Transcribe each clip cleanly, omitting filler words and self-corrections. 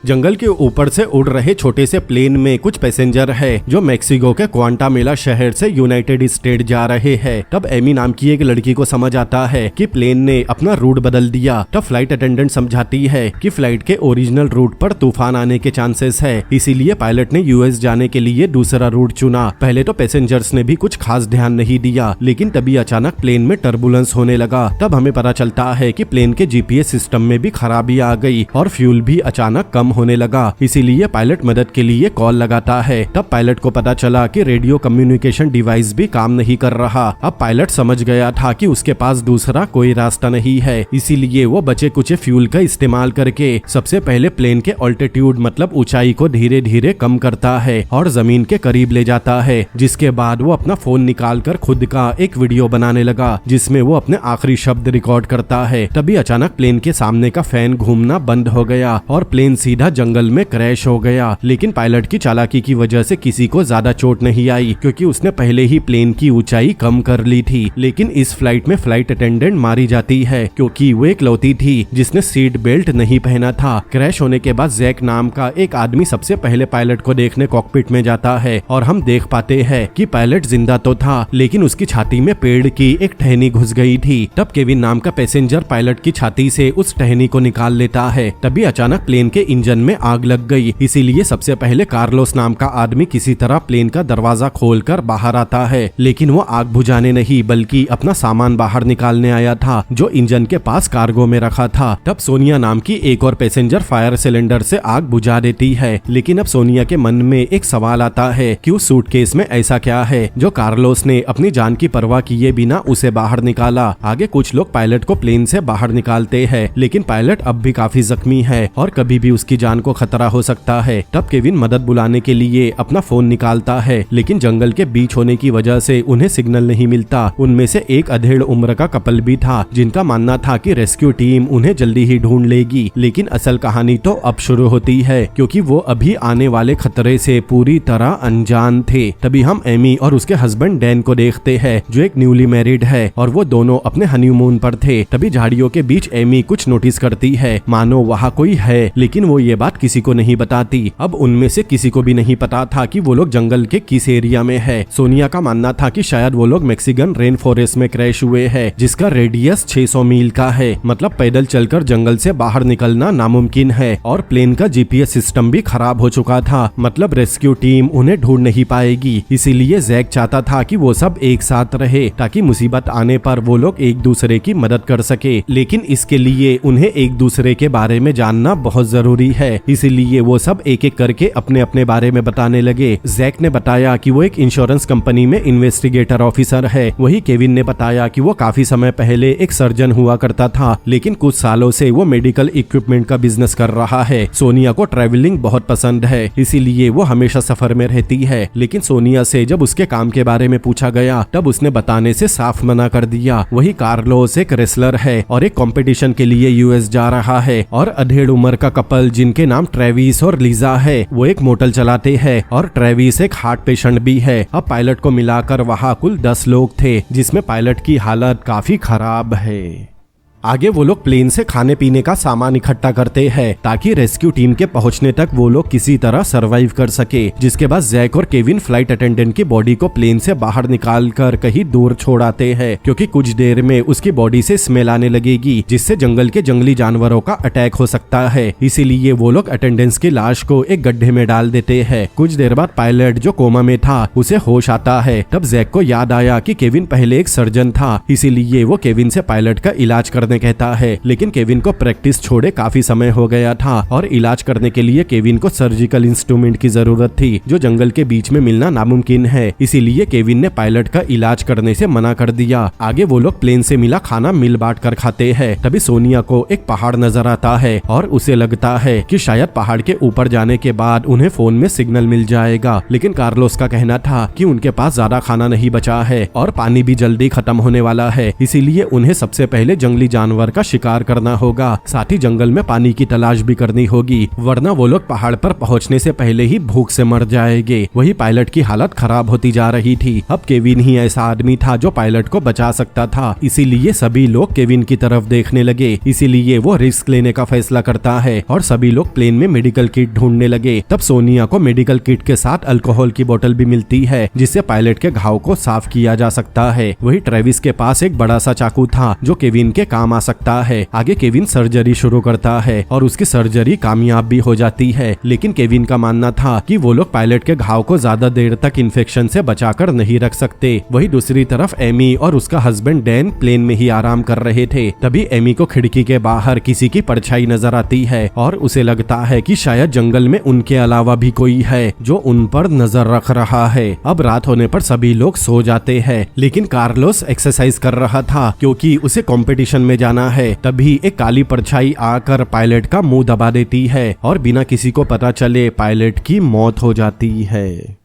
जंगल के ऊपर से उड़ रहे छोटे से प्लेन में कुछ पैसेंजर है जो मेक्सिको के क्वांटामेला शहर से यूनाइटेड स्टेट जा रहे हैं। तब एमी नाम की एक लड़की को समझ आता है कि प्लेन ने अपना रूट बदल दिया। तब फ्लाइट अटेंडेंट समझाती है कि फ्लाइट के ओरिजिनल रूट पर तूफान आने के चांसेस है, इसीलिए पायलट ने यूएस जाने के लिए दूसरा रूट चुना। पहले तो पैसेंजर्स ने भी कुछ खास ध्यान नहीं दिया, लेकिन तभी अचानक प्लेन में टर्बुलेंस होने लगा। तब हमें पता चलता है कि प्लेन के जीपीएस सिस्टम में भी खराबी आ गई और फ्यूल भी अचानक कम होने लगा। इसीलिए पायलट मदद के लिए कॉल लगाता है। तब पायलट को पता चला कि रेडियो कम्युनिकेशन डिवाइस भी काम नहीं कर रहा। अब पायलट समझ गया था कि उसके पास दूसरा कोई रास्ता नहीं है, इसीलिए वो बचे कुचे फ्यूल का इस्तेमाल करके सबसे पहले प्लेन के ऑल्टीट्यूड मतलब ऊंचाई को धीरे धीरे कम करता है और जमीन के करीब ले जाता है। जिसके बाद वो अपना फोन निकाल कर खुद का एक वीडियो बनाने लगा, जिसमें वो अपने आखिरी शब्द रिकॉर्ड करता है। तभी अचानक प्लेन के सामने का फैन घूमना बंद हो गया और प्लेन सीधा जंगल में क्रैश हो गया। लेकिन पायलट की चालाकी की वजह से किसी को ज्यादा चोट नहीं आई, क्योंकि उसने पहले ही प्लेन की ऊंचाई कम कर ली थी। लेकिन इस फ्लाइट में फ्लाइट अटेंडेंट मारी जाती है, क्योंकि वो इकलौती थी जिसने सीट बेल्ट नहीं पहना था। क्रैश होने के बाद जैक नाम का एक आदमी सबसे पहले पायलट को देखने कॉकपिट में जाता है और हम देख पाते हैं कि पायलट जिंदा तो था, लेकिन उसकी छाती में पेड़ की एक टहनी घुस गई थी। तब केविन नाम का पैसेंजर पायलट की छाती से उस टहनी को निकाल लेता है। तभी अचानक प्लेन के इंजन में आग लग गई, इसीलिए सबसे पहले कार्लोस नाम का आदमी किसी तरह प्लेन का दरवाजा खोलकर बाहर आता है। लेकिन वो आग बुझाने नहीं बल्कि अपना सामान बाहर निकालने आया था जो इंजन के पास कार्गो में रखा था। तब सोनिया नाम की एक और पैसेंजर फायर सिलेंडर से आग बुझा देती है। लेकिन अब सोनिया के मन में एक सवाल आता है कि उस सूटकेस में ऐसा क्या है जो कार्लोस ने अपनी जान की परवाह किए बिना उसे बाहर निकाला। आगे कुछ लोग पायलट को प्लेन से बाहर निकालते हैं, लेकिन पायलट अब भी काफी जख्मी है और कभी भी उसकी जान को खतरा हो सकता है। तब केविन मदद बुलाने के लिए अपना फोन निकालता है, लेकिन जंगल के बीच होने की वजह से उन्हें सिग्नल नहीं मिलता। उनमें से एक अधेड़ उम्र का कपल भी था जिनका मानना था कि रेस्क्यू टीम उन्हें जल्दी ही ढूंढ लेगी। लेकिन असल कहानी तो अब शुरू होती है, क्योंकि वो अभी आने वाले खतरे से पूरी तरह अनजान थे। तभी हम एमी और उसके हस्बैंड डैन को देखते हैं जो एक न्यूली मैरिड है और वो दोनों अपने हनीमून पर थे। तभी झाड़ियों के बीच एमी कुछ नोटिस करती है, मानो वहाँ कोई है, लेकिन वो ये बात किसी को नहीं बताती। अब उनमें से किसी को भी नहीं पता था कि वो लोग जंगल के किस एरिया में है। सोनिया का मानना था कि शायद वो लोग मैक्सिकन रेन फॉरेस्ट में क्रैश हुए हैं, जिसका रेडियस 600 मील का है, मतलब पैदल चलकर जंगल से बाहर निकलना नामुमकिन है। और प्लेन का जीपीएस सिस्टम भी खराब हो चुका था, मतलब रेस्क्यू टीम उन्हें ढूंढ नहीं पाएगी। इसीलिए जैक चाहता था कि वो सब एक साथ रहे ताकि मुसीबत आने पर वो लोग एक दूसरे की मदद कर सके। लेकिन इसके लिए उन्हें एक दूसरे के बारे में जानना बहुत जरूरी है, इसीलिए वो सब एक एक करके अपने अपने बारे में बताने लगे। जैक ने बताया कि वो एक इंश्योरेंस कंपनी में इन्वेस्टिगेटर ऑफिसर है। वही केविन ने बताया कि वो काफी समय पहले एक सर्जन हुआ करता था, लेकिन कुछ सालों से वो मेडिकल इक्विपमेंट का बिजनेस कर रहा है। सोनिया को ट्रैवलिंग बहुत पसंद है, इसीलिए वो हमेशा सफर में रहती है। लेकिन सोनिया से जब उसके काम के बारे में पूछा गया तब उसने बताने से साफ मना कर दिया। वही कार्लोस एक रेसलर है और एक कंपटीशन के लिए यूएस जा रहा है। और अधेड़ उम्र का कपल जिनके नाम ट्रेविस और लीजा है, वो एक मोटल चलाते हैं और ट्रेविस एक हार्ट पेशेंट भी है। अब पायलट को मिलाकर वहाँ कुल 10 लोग थे, जिसमें पायलट की हालत काफी खराब है। आगे वो लोग प्लेन से खाने पीने का सामान इकट्ठा करते हैं ताकि रेस्क्यू टीम के पहुंचने तक वो लोग किसी तरह सरवाइव कर सके। जिसके बाद जैक और केविन फ्लाइट अटेंडेंट की बॉडी को प्लेन से बाहर निकाल कर कहीं दूर छोड़ आते हैं, क्योंकि कुछ देर में उसकी बॉडी से स्मेल आने लगेगी, जिससे जंगल के जंगली जानवरों का अटैक हो सकता है। इसीलिए वो लोग अटेंडेंट्स की लाश को एक गड्ढे में डाल देते हैं। कुछ देर बाद पायलट जो कोमा में था उसे होश आता है। तब जैक को याद आया कि केविन पहले एक सर्जन था, इसीलिए वो केविन से पायलट का इलाज करने कहता है। लेकिन केविन को प्रैक्टिस छोड़े काफी समय हो गया था और इलाज करने के लिए केविन को सर्जिकल इंस्ट्रूमेंट की जरूरत थी, जो जंगल के बीच में मिलना नामुमकिन है। इसीलिए केविन ने पायलट का इलाज करने से मना कर दिया। आगे वो लोग प्लेन से मिला खाना मिल बांट कर खाते हैं। तभी सोनिया को एक पहाड़ नजर आता है और उसे लगता है कि शायद पहाड़ के ऊपर जाने के बाद उन्हें फोन में सिग्नल मिल जाएगा। लेकिन कार्लोस का कहना था कि उनके पास ज्यादा खाना नहीं बचा है और पानी भी जल्दी खत्म होने वाला है, इसीलिए उन्हें सबसे पहले जंगली जानवर का शिकार करना होगा, साथ ही जंगल में पानी की तलाश भी करनी होगी, वरना वो लोग पहाड़ पर पहुंचने से पहले ही भूख से मर जाएंगे। वही पायलट की हालत खराब होती जा रही थी। अब केविन ही ऐसा आदमी था जो पायलट को बचा सकता था, इसीलिए सभी लोग केविन की तरफ देखने लगे। इसीलिए वो रिस्क लेने का फैसला करता है और सभी लोग प्लेन में मेडिकल किट ढूंढने लगे। तब सोनिया को मेडिकल किट के साथ अल्कोहल की बोतल भी मिलती है, जिससे पायलट के घाव को साफ किया जा सकता है। वही ट्रेविस के पास एक बड़ा सा चाकू था जो केविन के काम आ सकता है। आगे केविन सर्जरी शुरू करता है और उसकी सर्जरी कामयाब भी हो जाती है, लेकिन केविन का मानना था कि वो लोग पायलट के घाव को ज्यादा देर तक इन्फेक्शन से बचाकर नहीं रख सकते। वही दूसरी तरफ एमी और उसका हस्बैंड डैन प्लेन में ही आराम कर रहे थे। तभी एमी को खिड़की के बाहर किसी की परछाई नजर आती है और उसे लगता है कि शायद जंगल में उनके अलावा भी कोई है जो उन पर नजर रख रहा है। अब रात होने पर सभी लोग सो जाते हैं, लेकिन कार्लोस एक्सरसाइज कर रहा था क्योंकि उसे कंपटीशन में जाना है। तभी एक काली परछाई आकर पायलट का मुंह दबा देती है और बिना किसी को पता चले पायलट की मौत हो जाती है।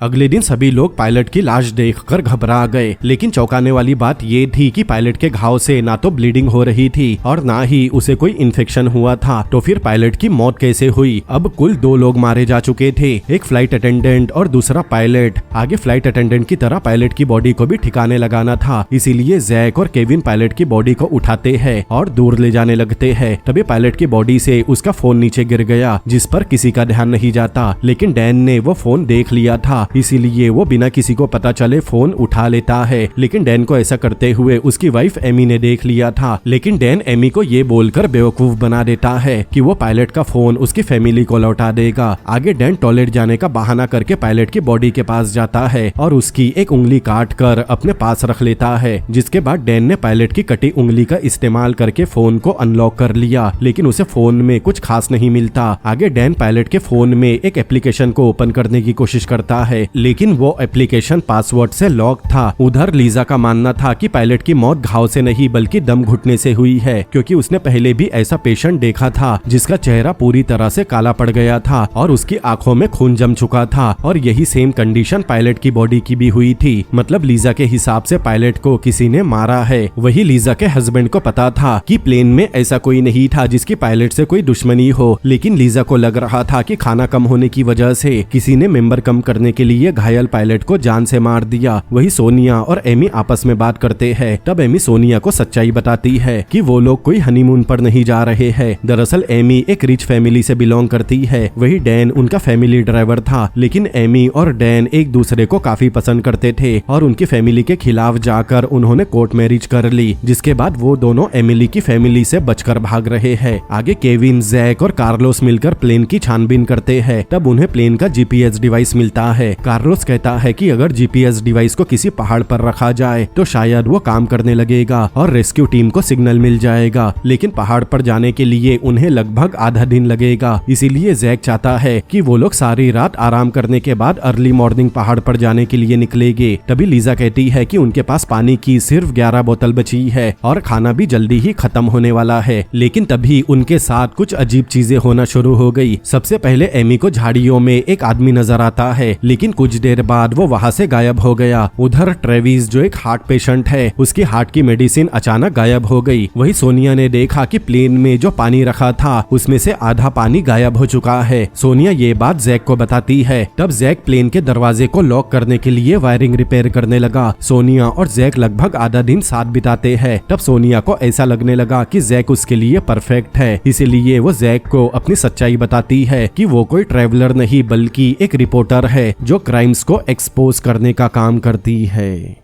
अगले दिन सभी लोग पायलट की लाश देखकर घबरा गए, लेकिन चौंकाने वाली बात ये थी कि पायलट के घाव से ना तो ब्लीडिंग हो रही थी और ना ही उसे कोई इन्फेक्शन हुआ था। तो फिर पायलट की मौत कैसे हुई? अब कुल 2 लोग मारे जा चुके थे, एक फ्लाइट अटेंडेंट और दूसरा पायलट। आगे फ्लाइट अटेंडेंट की तरह पायलट की बॉडी को भी ठिकाने लगाना था, इसीलिए जैक और केविन पायलट की बॉडी को उठाते हैं और दूर ले जाने लगते हैं। तभी पायलट की बॉडी से उसका फोन नीचे गिर गया, जिस पर किसी का ध्यान नहीं जाता, लेकिन डैन ने वो फोन देख लिया था, इसीलिए वो बिना किसी को पता चले फोन उठा लेता है। लेकिन डैन को ऐसा करते हुए उसकी वाइफ एमी ने देख लिया था, लेकिन डैन एमी को ये बोलकर बेवकूफ बना देता है कि वो पायलट का फोन उसकी फैमिली को लौटा देगा। आगे डैन टॉयलेट जाने का बहाना करके पायलट की बॉडी के पास जाता है और उसकी एक उंगली काट कर अपने पास रख लेता है, जिसके बाद डैन ने पायलट की कटी उंगली का इस्तेमाल करके फोन को अनलॉक कर लिया, लेकिन उसे फोन में कुछ खास नहीं मिलता। आगे डैन पायलट के फोन में एक एप्लीकेशन को ओपन करने की कोशिश करता है, लेकिन वो एप्लीकेशन पासवर्ड से लॉक था। उधर लीजा का मानना था कि पायलट की मौत घाव से नहीं बल्कि दम घुटने से हुई है, क्योंकि उसने पहले भी ऐसा पेशेंट देखा था जिसका चेहरा पूरी तरह से काला पड़ गया था और उसकी आंखों में खून जम चुका था। और यही सेम कंडीशन पायलट की बॉडी की भी हुई थी। मतलब लीजा के हिसाब से पायलट को किसी ने मारा है। वही लीजा के हस्बैंड को पता था कि प्लेन में ऐसा कोई नहीं था जिसकी पायलट से कोई दुश्मनी हो, लेकिन लीजा को लग रहा था कि खाना कम होने की वजह से किसी ने मेंबर कम करने के लिए घायल पायलट को जान से मार दिया। वही सोनिया और एमी आपस में बात करते हैं। तब एमी सोनिया को सच्चाई बताती है कि वो लोग कोई हनीमून पर नहीं जा रहे हैं। दरअसल एमी एक रिच फैमिली से बिलोंग करती है। वही डैन उनका फैमिली ड्राइवर था, लेकिन एमी और डैन एक दूसरे को काफी पसंद करते थे और उनकी फैमिली के खिलाफ जाकर उन्होंने कोर्ट मैरिज कर ली, जिसके बाद वो दोनों एमिली की फैमिली से बचकर भाग रहे हैं। आगे केविन, जैक और कार्लोस मिलकर प्लेन की छानबीन करते हैं। तब उन्हें प्लेन का जीपीएस डिवाइस मिलता है। कार्लोस कहता है कि अगर जीपीएस डिवाइस को किसी पहाड़ पर रखा जाए तो शायद वो काम करने लगेगा और रेस्क्यू टीम को सिग्नल मिल जाएगा, लेकिन पहाड़ पर जाने के लिए उन्हें लगभग आधा दिन लगेगा। इसीलिए जैक चाहता है कि वो लोग सारी रात आराम करने के बाद अर्ली मॉर्निंग पहाड़ पर जाने के लिए निकलेंगे। तभी लीजा कहती है कि उनके पास पानी की सिर्फ 11 बोतल बची है और खाना भी जल्दी ही खत्म होने वाला है। लेकिन तभी उनके साथ कुछ अजीब चीजें होना शुरू हो गई। सबसे पहले एमी को झाड़ियों में एक आदमी नजर आता है, लेकिन कुछ देर बाद वो वहाँ से गायब हो गया। उधर ट्रेविस जो एक हार्ट पेशेंट है, उसकी हार्ट की मेडिसिन अचानक गायब हो गई। वही सोनिया ने देखा कि प्लेन में जो पानी रखा था उसमें से आधा पानी गायब हो चुका है। सोनिया ये बात जैक को बताती है। तब जैक प्लेन के दरवाजे को लॉक करने के लिए वायरिंग रिपेयर करने लगा। सोनिया और जैक लगभग आधा दिन साथ बिताते हैं। तब सोनिया को ऐसा लगने लगा कि जैक उसके लिए परफेक्ट है, इसीलिए वो जैक को अपनी सच्चाई बताती है कि वो कोई ट्रैवलर नहीं बल्कि एक रिपोर्टर है जो क्राइम्स को एक्सपोज करने का काम करती है।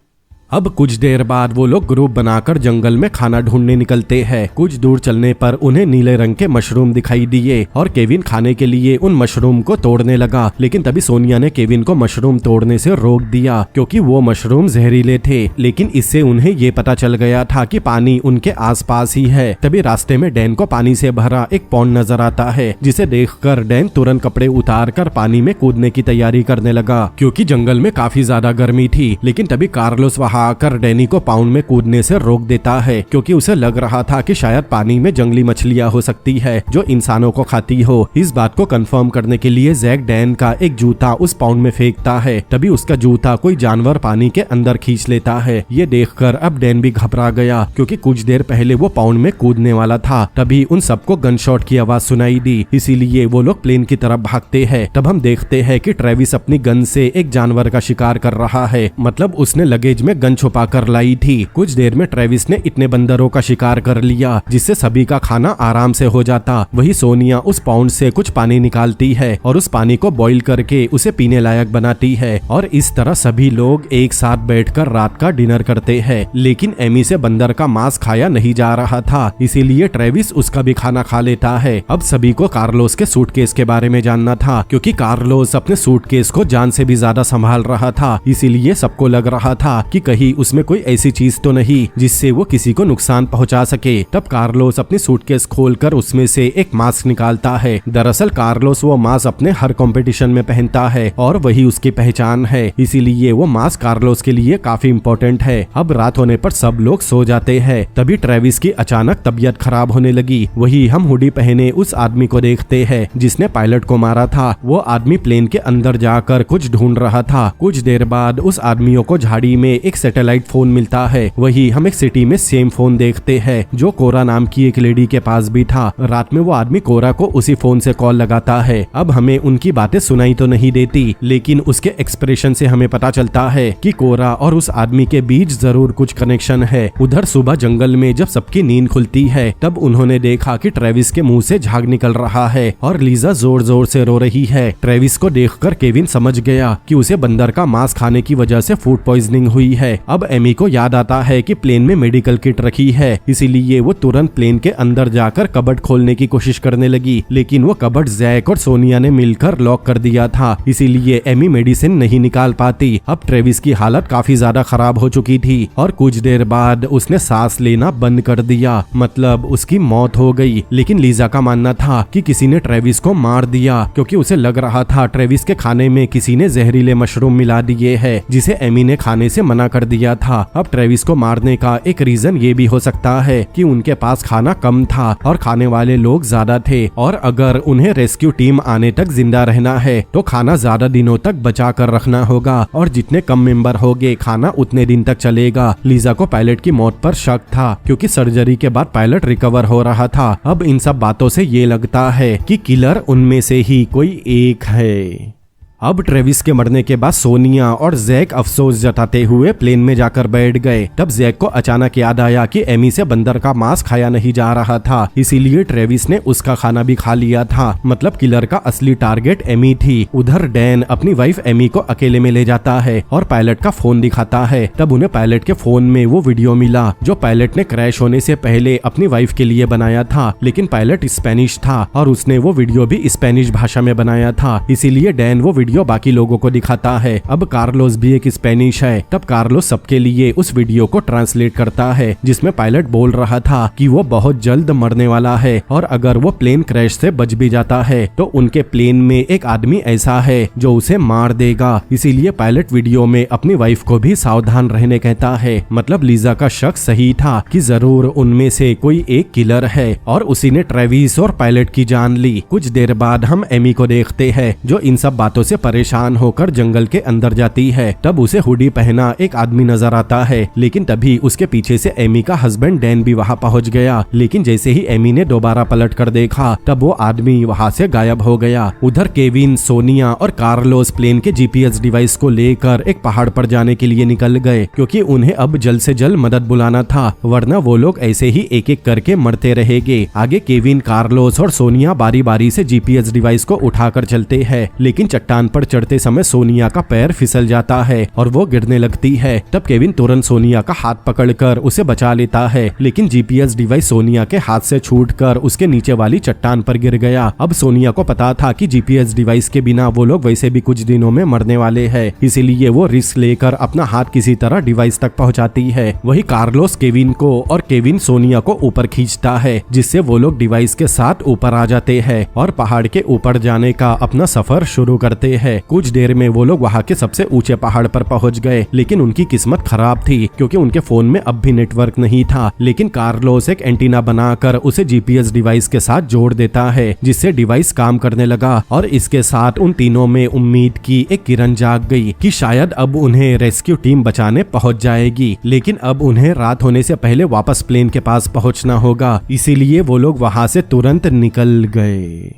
अब कुछ देर बाद वो लोग ग्रुप बनाकर जंगल में खाना ढूंढने निकलते हैं। कुछ दूर चलने पर उन्हें नीले रंग के मशरूम दिखाई दिए और केविन खाने के लिए उन मशरूम को तोड़ने लगा, लेकिन तभी सोनिया ने केविन को मशरूम तोड़ने से रोक दिया क्योंकि वो मशरूम जहरीले थे। लेकिन इससे उन्हें ये पता चल गया था कि पानी उनके आसपास ही है। तभी रास्ते में डैन को पानी से भरा एक पॉन्ड नजर आता है, जिसे देखकर डैन तुरंत कपड़े उतार कर पानी में कूदने की तैयारी करने लगा क्योंकि जंगल में काफी ज्यादा गर्मी थी। लेकिन तभी कार्लोस वहाँ उठाकर डैनी को पाउंड में कूदने से रोक देता है, क्योंकि उसे लग रहा था कि शायद पानी में जंगली मछलियां हो सकती है जो इंसानों को खाती हो। इस बात को कंफर्म करने के लिए जैक डैन का एक जूता उस पाउंड में फेंकता है, तभी उसका जूता कोई जानवर पानी के अंदर खींच लेता है। ये देखकर अब डैन भी घबरा गया, क्योंकि कुछ देर पहले वो पाउंड में कूदने वाला था। तभी उन सबको गन शॉट की आवाज सुनाई दी, इसीलिए वो लोग प्लेन की तरफ भागते हैं। तब हम देखते हैं कि ट्रेविस अपनी गन से एक जानवर का शिकार कर रहा है, मतलब उसने लगेज में गन छुपा कर लाई थी। कुछ देर में ट्रेविस ने इतने बंदरों का शिकार कर लिया जिससे सभी का खाना आराम से हो जाता। वही सोनिया उस पाउंड से कुछ पानी निकालती है और उस पानी को बॉईल करके उसे पीने लायक बनाती है, और इस तरह सभी लोग एक साथ बैठकर रात का डिनर करते हैं। लेकिन एमी से बंदर का मांस खाया नहीं जा रहा था, इसीलिए ट्रेविस उसका भी खाना खा लेता है। अब सभी को कार्लोस के सूटकेस के बारे में जानना था, क्योंकि कार्लोस अपने सूटकेस को जान से भी ज्यादा संभाल रहा था, इसीलिए सबको लग रहा था कि कहीं उसमें कोई ऐसी चीज तो नहीं जिससे वो किसी को नुकसान पहुंचा सके। तब कार्लोस अपनी सूटकेस खोलकर उसमें से एक मास्क निकालता है। दरअसल कार्लोस वो मास्क अपने हर कंपटीशन में पहनता है और वही उसकी पहचान है, इसीलिए वो मास्क कार्लोस के लिए काफी इम्पोर्टेंट है। अब रात होने पर सब लोग सो जाते हैं, तभी ट्रेविस की अचानक तबीयत खराब होने लगी। वही हम हुडी पहने उस आदमी को देखते हैं जिसने पायलट को मारा था। वो आदमी प्लेन के अंदर जाकर कुछ ढूंढ रहा था। कुछ देर बाद उस आदमियों को झाड़ी में एक सैटेलाइट फोन मिलता है। वही हम एक सिटी में सेम फोन देखते हैं जो कोरा नाम की एक लेडी के पास भी था। रात में वो आदमी कोरा को उसी फोन से कॉल लगाता है। अब हमें उनकी बातें सुनाई तो नहीं देती, लेकिन उसके एक्सप्रेशन से हमें पता चलता है कि कोरा और उस आदमी के बीच जरूर कुछ कनेक्शन है। उधर सुबह जंगल में जब सबकी नींद खुलती है, तब उन्होंने देखा कि ट्रेविस के मुंह से झाग निकल रहा है और लीजा जोर जोर से रो रही है। ट्रेविस को देखकर केविन समझ गया कि उसे बंदर का मांस खाने की वजह से फूड पॉइजनिंग हुई है। अब एमी को याद आता है कि प्लेन में मेडिकल किट रखी है, इसीलिए वो तुरंत प्लेन के अंदर जाकर कबर्ड खोलने की कोशिश करने लगी, लेकिन वो कबर्ड जैक और सोनिया ने मिलकर लॉक कर दिया था, इसीलिए एमी मेडिसिन नहीं निकाल पाती। अब ट्रेविस की हालत काफी ज्यादा खराब हो चुकी थी और कुछ देर बाद उसने सांस लेना बंद कर दिया, मतलब उसकी मौत हो गई। लेकिन लीजा का मानना था कि किसी ने ट्रेविस को मार दिया, क्योंकि उसे लग रहा था ट्रेविस के खाने में किसी ने जहरीले मशरूम मिला दिए हैं, जिसे एमी ने खाने से मना कर दिया था। अब ट्रेविस को मारने का एक रीजन ये भी हो सकता है कि उनके पास खाना कम था और खाने वाले लोग ज्यादा थे, और अगर उन्हें रेस्क्यू टीम आने तक जिंदा रहना है तो खाना ज्यादा दिनों तक बचा कर रखना होगा, और जितने कम मेंबर होंगे खाना उतने दिन तक चलेगा। लीजा को पायलट की मौत पर शक था, क्योंकि सर्जरी के बाद पायलट रिकवर हो रहा था। अब इन सब बातों से ये लगता है कि किलर उनमें से ही कोई एक है। अब ट्रेविस के मरने के बाद सोनिया और जैक अफसोस जताते हुए प्लेन में जाकर बैठ गए। तब जैक को अचानक याद आया कि एमी से बंदर का मांस खाया नहीं जा रहा था, इसीलिए ट्रेविस ने उसका खाना भी खा लिया था, मतलब किलर का असली टारगेट एमी थी। उधर डैन अपनी वाइफ एमी को अकेले में ले जाता है और पायलट का फोन दिखाता है। तब उन्हें पायलट के फोन में वो वीडियो मिला जो पायलट ने क्रैश होने से पहले अपनी वाइफ के लिए बनाया था, लेकिन पायलट स्पेनिश था और उसने वो वीडियो भी स्पेनिश भाषा में बनाया था, इसीलिए डैन वो वीडियो बाकी लोगों को दिखाता है। अब कार्लोस भी एक स्पेनिश है। तब कार्लोस सबके लिए उस वीडियो को ट्रांसलेट करता है, जिसमें पायलट बोल रहा था कि वो बहुत जल्द मरने वाला है और अगर वो प्लेन क्रैश से बच भी जाता है तो उनके प्लेन में एक आदमी ऐसा है जो उसे मार देगा। इसीलिए पायलट वीडियो में अपनी वाइफ को भी सावधान रहने कहता है। मतलब लीजा का शक सही था कि जरूर उनमें से कोई एक किलर है और उसी ने ट्रेविस और पायलट की जान ली। कुछ देर बाद हम एमी को देखते हैं जो इन सब बातों से परेशान होकर जंगल के अंदर जाती है। तब उसे हुडी पहना एक आदमी नजर आता है, लेकिन तभी उसके पीछे से एमी का हस्बैंड डैन भी वहाँ पहुँच गया। लेकिन जैसे ही एमी ने दोबारा पलट कर देखा तब वो आदमी वहाँ से गायब हो गया। उधर केविन, सोनिया और कार्लोस प्लेन के जीपीएस डिवाइस को लेकर एक पहाड़ पर जाने के लिए निकल गए, क्योंकि उन्हें अब जल्द से जल्द मदद बुलाना था, वरना वो लोग ऐसे ही एक एक करके मरते रहेंगे। आगे केविन, कार्लोस और सोनिया बारी बारी से जीपीएस डिवाइस को उठाकर चलते हैं, लेकिन चट्टान पर चढ़ते समय सोनिया का पैर फिसल जाता है और वो गिरने लगती है। तब केविन तुरंत सोनिया का हाथ पकड़कर उसे बचा लेता है, लेकिन जीपीएस डिवाइस सोनिया के हाथ से छूटकर उसके नीचे वाली चट्टान पर गिर गया। अब सोनिया को पता था कि जीपीएस डिवाइस के बिना वो लोग वैसे भी कुछ दिनों में मरने वाले हैं, इसीलिए वो रिस्क लेकर अपना हाथ किसी तरह डिवाइस तक पहुंचाती है। वही कार्लोस केविन को और केविन सोनिया को ऊपर खींचता है, जिससे वो लोग डिवाइस के साथ ऊपर आ जाते हैं और पहाड़ के ऊपर जाने का अपना सफर शुरू करते हैं। कुछ देर में वो लोग वहाँ के सबसे ऊंचे पहाड़ पर पहुंच गए, लेकिन उनकी किस्मत खराब थी क्योंकि उनके फोन में अब भी नेटवर्क नहीं था। लेकिन कार्लोस एक एंटीना बनाकर उसे जीपीएस डिवाइस के साथ जोड़ देता है, जिससे डिवाइस काम करने लगा और इसके साथ उन तीनों में उम्मीद की एक किरण जाग गई कि शायद अब उन्हें रेस्क्यू टीम बचाने पहुंच जाएगी। लेकिन अब उन्हें रात होने से पहले वापस प्लेन के पास पहुंचना होगा, इसीलिए वो लोग वहां से तुरंत निकल गए।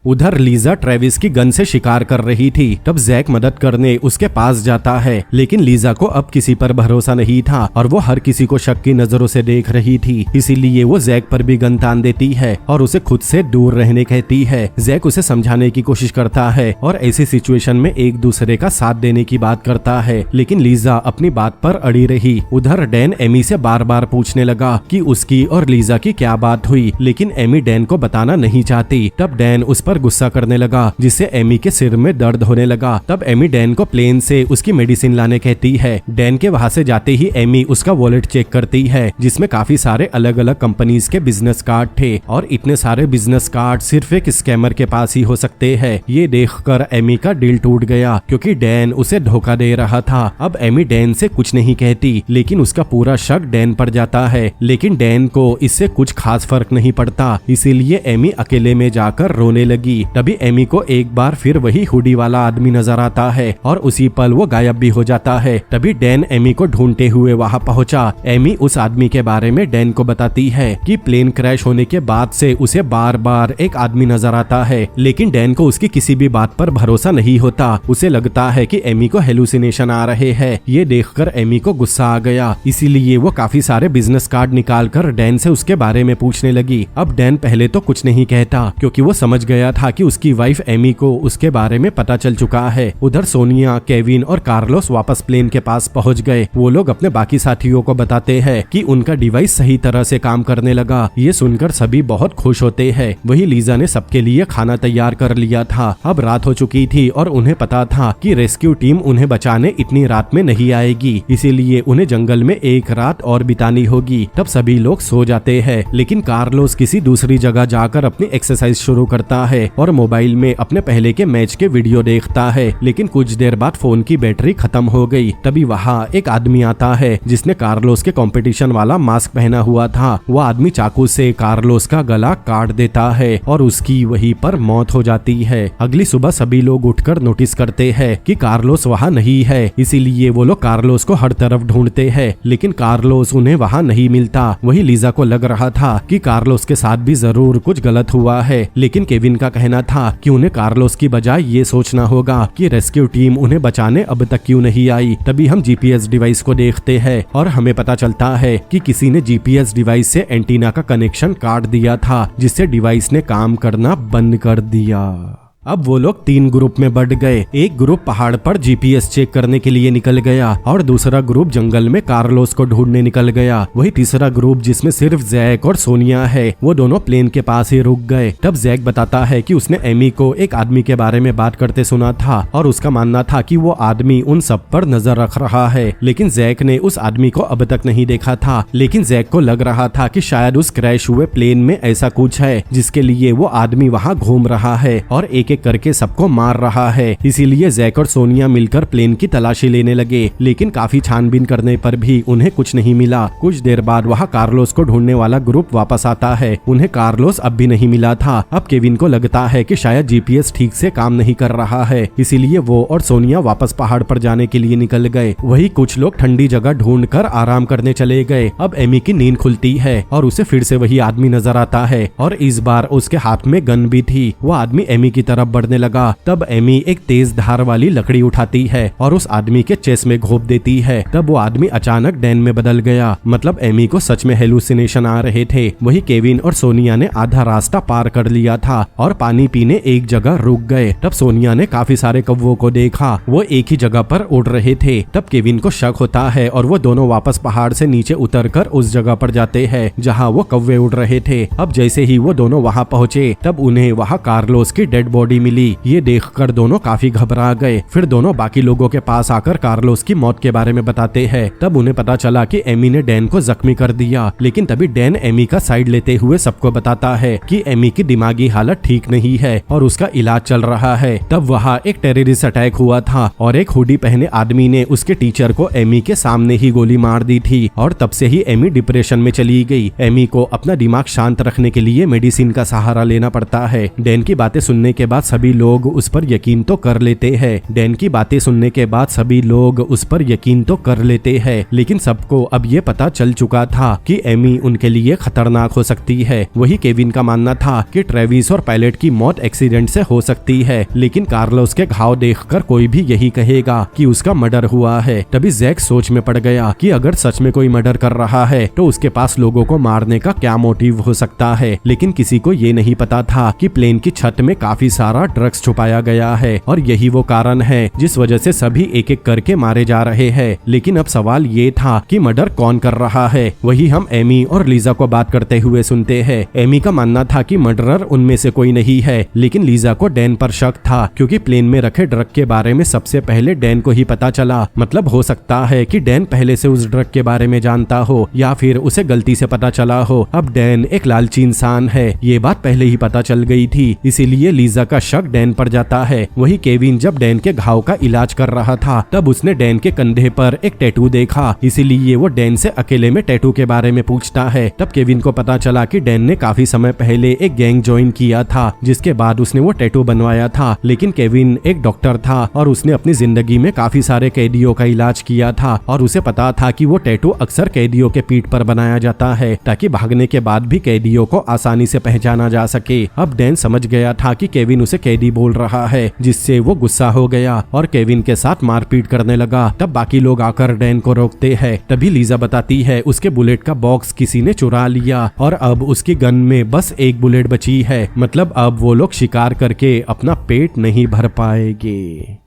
उधर लीजा ट्रेविस की गन से शिकार कर रही थी। तब जैक मदद करने उसके पास जाता है, लेकिन लीजा को अब किसी पर भरोसा नहीं था और वो हर किसी को शक की नजरों से देख रही थी। इसीलिए वो जैक पर भी गन तान देती है और उसे खुद से दूर रहने कहती है। जैक उसे समझाने की कोशिश करता है और ऐसी सिचुएशन में एक दूसरे का साथ देने की बात करता है, लेकिन लीजा अपनी बात पर अड़ी रही। उधर डैन एमी से बार बार पूछने लगा कि उसकी और लीजा की क्या बात हुई, लेकिन एमी डैन को बताना नहीं चाहती। तब डैन उस पर गुस्सा करने लगा, जिससे एमी के सिर में दर्द होने लगा। तब एमी डैन को प्लेन से उसकी मेडिसिन लाने कहती है। डैन के वहां से जाते ही एमी उसका वॉलेट चेक करती है, जिसमें काफी सारे अलग अलग कंपनीज के बिजनेस कार्ड थे और इतने सारे बिजनेस कार्ड सिर्फ एक स्कैमर के पास ही हो सकते हैं। ये देखकर एमी का दिल टूट गया क्योंकि डैन उसे धोखा दे रहा था। अब एमी डैन से कुछ नहीं कहती, लेकिन उसका पूरा शक डैन पर जाता है। लेकिन डैन को इससे कुछ खास फर्क नहीं पड़ता, इसीलिए एमी अकेले में जाकर रोने लगी। तभी एमी को एक बार फिर वही हुडी वाला आदमी नजर आता है और उसी पल वो गायब भी हो जाता है। तभी डैन एमी को ढूंढते हुए वहां पहुंचा। एमी उस आदमी के बारे में डैन को बताती है कि प्लेन क्रैश होने के बाद से उसे बार बार एक आदमी नजर आता है, लेकिन डैन को उसकी किसी भी बात पर भरोसा नहीं होता। उसे लगता है कि एमी को हेलुसिनेशन आ रहे हैं। ये देखकर एमी को गुस्सा आ गया, इसीलिए वो काफी सारे बिजनेस कार्ड निकाल कर डैन से उसके बारे में पूछने लगी। अब डैन पहले तो कुछ नहीं कहता क्योंकि वो समझ गया था कि उसकी वाइफ एमी को उसके बारे में पता चल चुका है। उधर सोनिया, केविन और कार्लोस वापस प्लेन के पास पहुंच गए। वो लोग अपने बाकी साथियों को बताते हैं कि उनका डिवाइस सही तरह से काम करने लगा। ये सुनकर सभी बहुत खुश होते हैं। वही लीजा ने सबके लिए खाना तैयार कर लिया था। अब रात हो चुकी थी और उन्हें पता था कि रेस्क्यू टीम उन्हें बचाने इतनी रात में नहीं आएगी, इसीलिए उन्हें जंगल में एक रात और बितानी होगी। तब सभी लोग सो जाते हैं, लेकिन कार्लोस किसी दूसरी जगह जाकर अपनी एक्सरसाइज शुरू करता है और मोबाइल में अपने पहले के मैच के वीडियो देखता है। लेकिन कुछ देर बाद फोन की बैटरी खत्म हो गई। तभी वहाँ एक आदमी आता है जिसने कार्लोस के कंपटीशन वाला मास्क पहना हुआ था। वो आदमी चाकू से कार्लोस का गला काट देता है और उसकी वहीं पर मौत हो जाती है। अगली सुबह सभी लोग उठकर नोटिस करते हैं कि कार्लोस वहाँ नहीं है, इसीलिए वो लोग कार्लोस को हर तरफ ढूंढते हैं, लेकिन कार्लोस उन्हें वहाँ नहीं मिलता। वही लीजा को लग रहा था कि कार्लोस के साथ भी जरूर कुछ गलत हुआ है, लेकिन केविन का कहना था कि उन्हें कार्लोस की बजाय ये सोचना होगा कि रेस्क्यू टीम उन्हें बचाने अब तक क्यों नहीं आई। तभी हम जीपीएस डिवाइस को देखते हैं और हमें पता चलता है कि किसी ने जीपीएस डिवाइस से एंटीना का कनेक्शन काट दिया था, जिससे डिवाइस ने काम करना बंद कर दिया। अब वो लोग 3 ग्रुप में बढ़ गए। एक ग्रुप पहाड़ पर जीपीएस चेक करने के लिए निकल गया और दूसरा ग्रुप जंगल में कार्लोस को ढूंढने निकल गया। वही तीसरा ग्रुप जिसमें सिर्फ जैक और सोनिया है, वो दोनों प्लेन के पास ही रुक गए। तब जैक बताता है कि उसने एमी को एक आदमी के बारे में बात करते सुना था और उसका मानना था कि वो आदमी उन सब पर नजर रख रहा है, लेकिन जैक ने उस आदमी को अब तक नहीं देखा था। लेकिन जैक को लग रहा था कि शायद उस क्रैश हुए प्लेन में ऐसा कुछ है जिसके लिए वो आदमी वहाँ घूम रहा है और एक करके सबको मार रहा है। इसीलिए जैक और सोनिया मिलकर प्लेन की तलाशी लेने लगे, लेकिन काफी छानबीन करने पर भी उन्हें कुछ नहीं मिला। कुछ देर बाद वहाँ कार्लोस को ढूंढने वाला ग्रुप वापस आता है। उन्हें कार्लोस अब भी नहीं मिला था। अब केविन को लगता है कि शायद जीपीएस ठीक से काम नहीं कर रहा है, इसीलिए वो और सोनिया वापस पहाड़ पर जाने के लिए निकल गए। वही कुछ लोग ठंडी जगह ढूंढकर आराम करने चले गए। अब एमी की नींद खुलती है और उसे फिर से वही आदमी नजर आता है और इस बार उसके हाथ में गन भी थी। वो आदमी एमी की तरफ बढ़ने लगा। तब एमी एक तेज धार वाली लकड़ी उठाती है और उस आदमी के चेस्ट में घोंप देती है। तब वो आदमी अचानक डैन में बदल गया। मतलब एमी को सच में हेलुसिनेशन आ रहे थे। वही केविन और सोनिया ने आधा रास्ता पार कर लिया था और पानी पीने एक जगह रुक गए। तब सोनिया ने काफी सारे कौवों को देखा, वो एक ही जगह पर उड़ रहे थे। तब केविन को शक होता है और वो दोनों वापस पहाड़ से नीचे उतरकर उस जगह पर जाते हैं जहाँ वो कौवे उड़ रहे थे। अब जैसे ही वो दोनों वहाँ पहुँचे, तब उन्हें वहाँ कार्लोस की डेड बॉडी बॉडी मिली। ये देखकर दोनों काफी घबरा गए। फिर दोनों बाकी लोगों के पास आकर कार्लोस की मौत के बारे में बताते हैं। तब उन्हें पता चला कि एमी ने डैन को जख्मी कर दिया, लेकिन तभी डैन एमी का साइड लेते हुए सबको बताता है कि एमी की दिमागी हालत ठीक नहीं है और उसका इलाज चल रहा है। तब वहाँ एक टेररिस्ट अटैक हुआ था और एक हुडी पहने आदमी ने उसके टीचर को एमी के सामने ही गोली मार दी थी और तब से ही एमी डिप्रेशन में चली गई। एमी को अपना दिमाग शांत रखने के लिए मेडिसिन का सहारा लेना पड़ता है। डैन की बातें सुनने के बाद सभी लोग उस पर यकीन तो कर लेते हैं। डैन की बातें सुनने के बाद सभी लोग उस पर यकीन तो कर लेते हैं, लेकिन सबको अब ये पता चल चुका था कि एमी उनके लिए खतरनाक हो सकती है। वही केविन का मानना था कि ट्रेविस और पायलट की मौत एक्सीडेंट से हो सकती है, लेकिन कार्लोस के घाव देखकर कोई भी यही कहेगा कि उसका मर्डर हुआ है। तभी जैक सोच में पड़ गया कि अगर सच में कोई मर्डर कर रहा है तो उसके पास लोगों को मारने का क्या मोटिव हो सकता है। लेकिन किसी को ये नहीं पता था कि प्लेन की छत में काफी सारा ड्रग्स छुपाया गया है और यही वो कारण है जिस वजह से सभी एक एक करके मारे जा रहे हैं। लेकिन अब सवाल ये था कि मर्डर कौन कर रहा है। वही हम एमी और लीजा को बात करते हुए सुनते हैं। एमी का मानना था कि मर्डरर उनमें से कोई नहीं है, लेकिन लीजा को डैन पर शक था क्योंकि प्लेन में रखे ड्रग के बारे में सबसे पहले डैन को ही पता चला। मतलब हो सकता है कि डैन पहले से उस ड्रग के बारे में जानता हो या फिर उसे गलती से पता चला हो। अब डैन एक लालची इंसान है, ये बात पहले ही पता चल गई थी, इसीलिए लीजा का शक डैन पर जाता है। वही केविन जब डैन के घाव का इलाज कर रहा था तब उसने डैन के कंधे पर एक टैटू देखा, इसीलिए वो डैन से अकेले में टैटू के बारे में पूछता है। तब केविन को पता चला कि डैन ने काफी समय पहले एक गैंग ज्वाइन किया था जिसके बाद उसने वो टैटू बनवाया था। लेकिन केविन एक डॉक्टर था और उसने अपनी जिंदगी में काफी सारे कैदियों का इलाज किया था और उसे पता था कि वो टैटू अक्सर कैदियों के पीठ पर बनाया जाता है ताकि भागने के बाद भी कैदियों को आसानी से पहचाना जा सके। अब डैन समझ गया था कि केविन उसे कैदी बोल रहा है, जिससे वो गुस्सा हो गया और केविन के साथ मारपीट करने लगा। तब बाकी लोग आकर डैन को रोकते हैं। तभी लीजा बताती है उसके बुलेट का बॉक्स किसी ने चुरा लिया और अब उसकी गन में बस एक बुलेट बची है। मतलब अब वो लोग शिकार करके अपना पेट नहीं भर पाएंगे।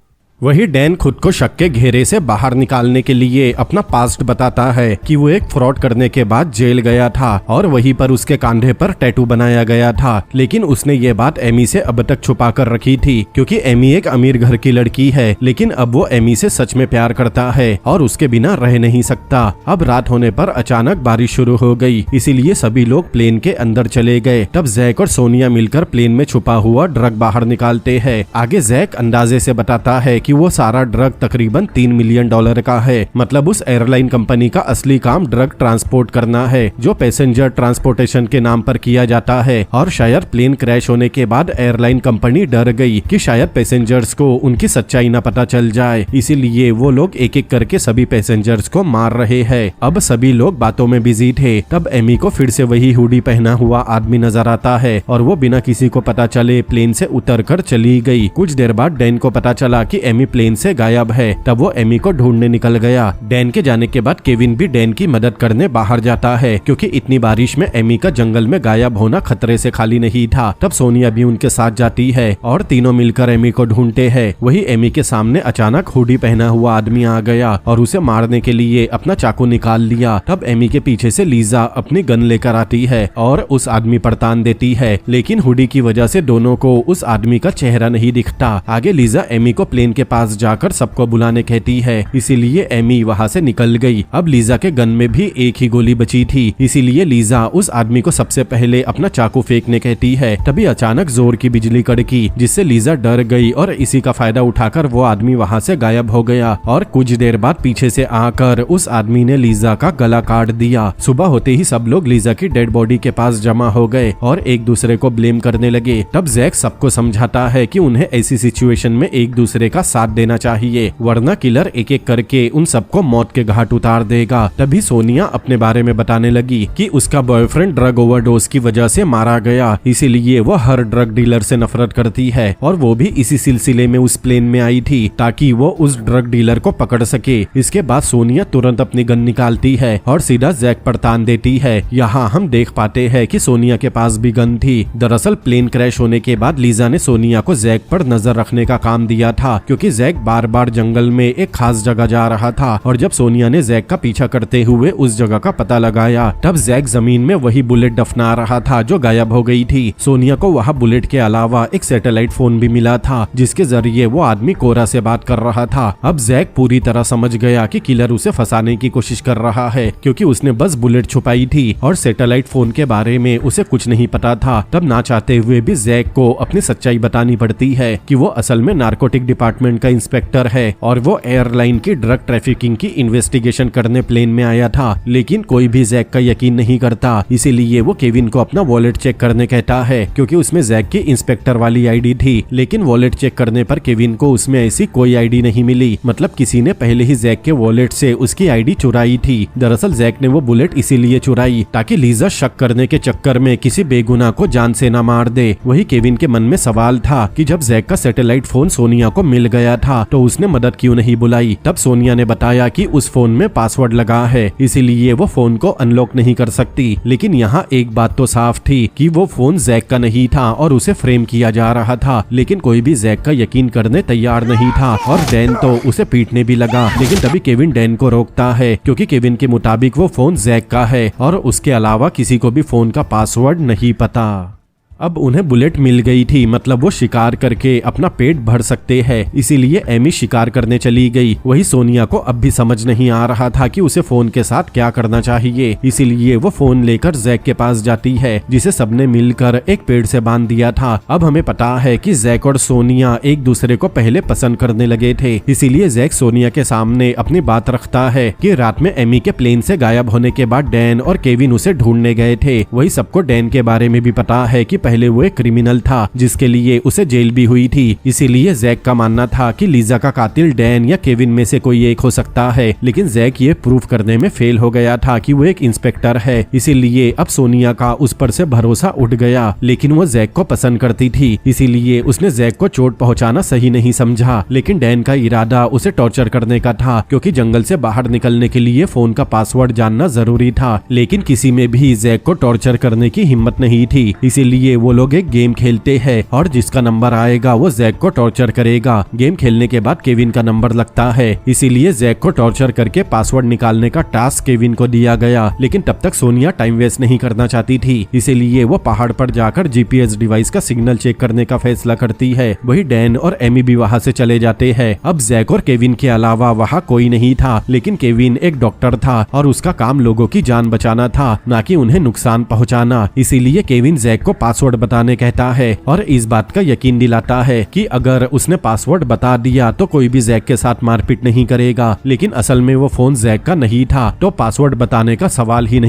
वही डैन खुद को शक के घेरे से बाहर निकालने के लिए अपना पास्ट बताता है कि वो एक फ्रॉड करने के बाद जेल गया था और वहीं पर उसके कांधे पर टैटू बनाया गया था। लेकिन उसने ये बात एमी से अब तक छुपा कर रखी थी क्योंकि एमी एक अमीर घर की लड़की है, लेकिन अब वो एमी से सच में प्यार करता है और उसके बिना रह नहीं सकता। अब रात होने पर अचानक बारिश शुरू हो गई, इसीलिए सभी लोग प्लेन के अंदर चले गए। तब जैक और सोनिया मिलकर प्लेन में छुपा हुआ ड्रग बाहर निकालते हैं। आगे जैक अंदाजे से बताता है कि वो सारा ड्रग तकरीबन $3 मिलियन का है। मतलब उस एयरलाइन कंपनी का असली काम ड्रग ट्रांसपोर्ट करना है जो पैसेंजर ट्रांसपोर्टेशन के नाम पर किया जाता है। और शायद प्लेन क्रैश होने के बाद एयरलाइन कंपनी डर गई कि शायद पैसेंजर्स को उनकी सच्चाई न पता चल जाए, इसीलिए वो लोग एक एक करके सभी पैसेंजर्स को मार रहे हैं। अब सभी लोग बातों में बिजी थे। तब एमी को फिर से वही हुडी पहना हुआ आदमी नजर आता है और वो बिना किसी को पता चले प्लेन से उतरकर चली गई। कुछ देर बाद डैन को पता चला कि एमी प्लेन से गायब है। तब वो एमी को ढूंढने निकल गया। डैन के जाने के बाद केविन भी डैन की मदद करने बाहर जाता है क्योंकि इतनी बारिश में एमी का जंगल में गायब होना खतरे से खाली नहीं था। तब सोनिया भी उनके साथ जाती है और तीनों मिलकर एमी को ढूंढते हैं। वही एमी के सामने अचानक हुडी पहना हुआ आदमी आ गया और उसे मारने के लिए अपना चाकू निकाल लिया। तब एमी के पीछे से लीजा अपनी गन लेकर आती है और उस आदमी पर तान देती है, लेकिन हुडी की वजह से दोनों को उस आदमी का चेहरा नहीं दिखता। आगे लीजा एमी को प्लेन के पास जाकर सबको बुलाने कहती है, इसीलिए एमी वहाँ से निकल गई। अब लीजा के गन में भी एक ही गोली बची थी, इसीलिए लीजा उस आदमी को सबसे पहले अपना चाकू फेंकने कहती है। तभी अचानक जोर की बिजली कड़की, जिससे लीजा डर गई और इसी का फायदा उठाकर वो आदमी वहाँ से गायब हो गया। और कुछ देर बाद पीछे से आकर उस आदमी ने लीजा का गला काट दिया। सुबह होते ही सब लोग लीजा की डेड बॉडी के पास जमा हो गए और एक दूसरे को ब्लेम करने लगे। तब जैक सबको समझाता है कि उन्हें ऐसी सिचुएशन में एक दूसरे का साथ देना चाहिए, वरना किलर एक एक करके उन सबको मौत के घाट उतार देगा। तभी सोनिया अपने बारे में बताने लगी कि उसका बॉयफ्रेंड ड्रग ओवरडोज की वजह से मारा गया, इसीलिए वो हर ड्रग डीलर से नफरत करती है और वो भी इसी सिलसिले में उस प्लेन में आई थी ताकि वो उस ड्रग डीलर को पकड़ सके। इसके बाद सोनिया तुरंत अपनी गन निकालती है और सीधा जैक पर तान देती है। यहाँ हम देख पाते हैं कि सोनिया के पास भी गन थी। दरअसल प्लेन क्रैश होने के बाद लीजा ने सोनिया को जैक पर नजर रखने का काम दिया था क्योंकि क्योंकि जैक बार बार जंगल में एक खास जगह जा रहा था और जब सोनिया ने जैक का पीछा करते हुए उस जगह का पता लगाया तब जैक जमीन में वही बुलेट दफना रहा था जो गायब हो गई थी। सोनिया को वहाँ बुलेट के अलावा एक सैटेलाइट फोन भी मिला था जिसके जरिए वो आदमी कोरा से बात कर रहा था। अब जैक पूरी तरह समझ गया कि किलर उसे फंसाने की कोशिश कर रहा है क्योंकि उसने बस बुलेट छुपाई थी और सैटेलाइट फोन के बारे में उसे कुछ नहीं पता था। तब ना चाहते हुए भी जैक को अपनी सच्चाई बतानी पड़ती है कि वो असल में नारकोटिक डिपार्टमेंट का इंस्पेक्टर है और वो एयरलाइन की ड्रग ट्रैफिकिंग की इन्वेस्टिगेशन करने प्लेन में आया था। लेकिन कोई भी जैक का यकीन नहीं करता, इसीलिए वो केविन को अपना वॉलेट चेक करने कहता है क्योंकि उसमें जैक की इंस्पेक्टर वाली आईडी थी। लेकिन वॉलेट चेक करने पर केविन को उसमें ऐसी कोई आईडी नहीं मिली, मतलब किसी ने पहले ही जैक के वॉलेट से उसकी आईडी चुराई थी। दरअसल जैक ने वो बुलेट इसीलिए चुराई ताकि लीजा शक करने के चक्कर में किसी बेगुनाह को जान से न मार दे। वही केविन के मन में सवाल था कि जब जैक का सैटेलाइट फोन सोनिया को मिल गया था तो उसने मदद क्यों नहीं बुलाई। तब सोनिया ने बताया कि उस फोन में पासवर्ड लगा है इसीलिए वो फोन को अनलॉक नहीं कर सकती। लेकिन यहाँ एक बात तो साफ थी कि वो फोन जैक का नहीं था और उसे फ्रेम किया जा रहा था। लेकिन कोई भी जैक का यकीन करने तैयार नहीं था और डैन तो उसे पीटने भी लगा। लेकिन तभी केविन डैन को रोकता है क्योंकि केविन के मुताबिक वो फोन जैक का है और उसके अलावा किसी को भी फोन का पासवर्ड नहीं पता। अब उन्हें बुलेट मिल गई थी, मतलब वो शिकार करके अपना पेट भर सकते हैं, इसीलिए एमी शिकार करने चली गई। वही सोनिया को अब भी समझ नहीं आ रहा था कि उसे फोन के साथ क्या करना चाहिए, इसीलिए वो फोन लेकर जैक के पास जाती है जिसे सबने मिलकर एक पेड़ से बांध दिया था। अब हमें पता है कि जैक और सोनिया एक दूसरे को पहले पसंद करने लगे थे, इसीलिए जैक सोनिया के सामने अपनी बात रखता है कि रात में एमी के प्लेन से गायब होने के बाद डैन और केविन उसे ढूंढने गए थे। वही सबको डैन के बारे में भी पता है कि पहले वो एक क्रिमिनल था जिसके लिए उसे जेल भी हुई थी, इसीलिए जैक का मानना था कि लीजा का कातिल डैन या केविन में से कोई एक हो सकता है। लेकिन जैक ये प्रूफ करने में फेल हो गया था कि वो एक इंस्पेक्टर है, इसीलिए अब सोनिया का उस पर से भरोसा उठ गया। लेकिन वो जैक को पसंद करती थी, इसीलिए उसने जैक को चोट पहुंचाना सही नहीं समझा। लेकिन डैन का इरादा उसे टॉर्चर करने का था क्योंकि जंगल से बाहर निकलने के लिए फोन का पासवर्ड जानना जरूरी था। लेकिन किसी में भी जैक को टॉर्चर करने की हिम्मत नहीं थी, इसीलिए वो लोग एक गेम खेलते हैं और जिसका नंबर आएगा वो जैक को टॉर्चर करेगा। गेम खेलने के बाद केविन का नंबर लगता है, इसीलिए जैक को टॉर्चर करके पासवर्ड निकालने का टास्क केविन को दिया गया। लेकिन तब तक सोनिया टाइम वेस्ट नहीं करना चाहती थी, इसीलिए वो पहाड़ पर जाकर जीपीएस डिवाइस का सिग्नल चेक करने का फैसला करती है। वही डैन और एमी भी वहाँ से चले जाते हैं। अब जैक और केविन के अलावा वहाँ कोई नहीं था, लेकिन केविन एक डॉक्टर था और उसका काम लोगों की जान बचाना था, ना कि उन्हें नुकसान पहुँचाना। इसीलिए केविन जैक को पासवर्ड बताने कहता है और इस बात का यकीन दिलाता है कि अगर उसने पासवर्ड बता दिया तो कोई भी जैक के साथ मारपीट नहीं करेगा। लेकिन असल में वो फोन जैक का नहीं था, तो पासवर्ड बताने का सवाल ही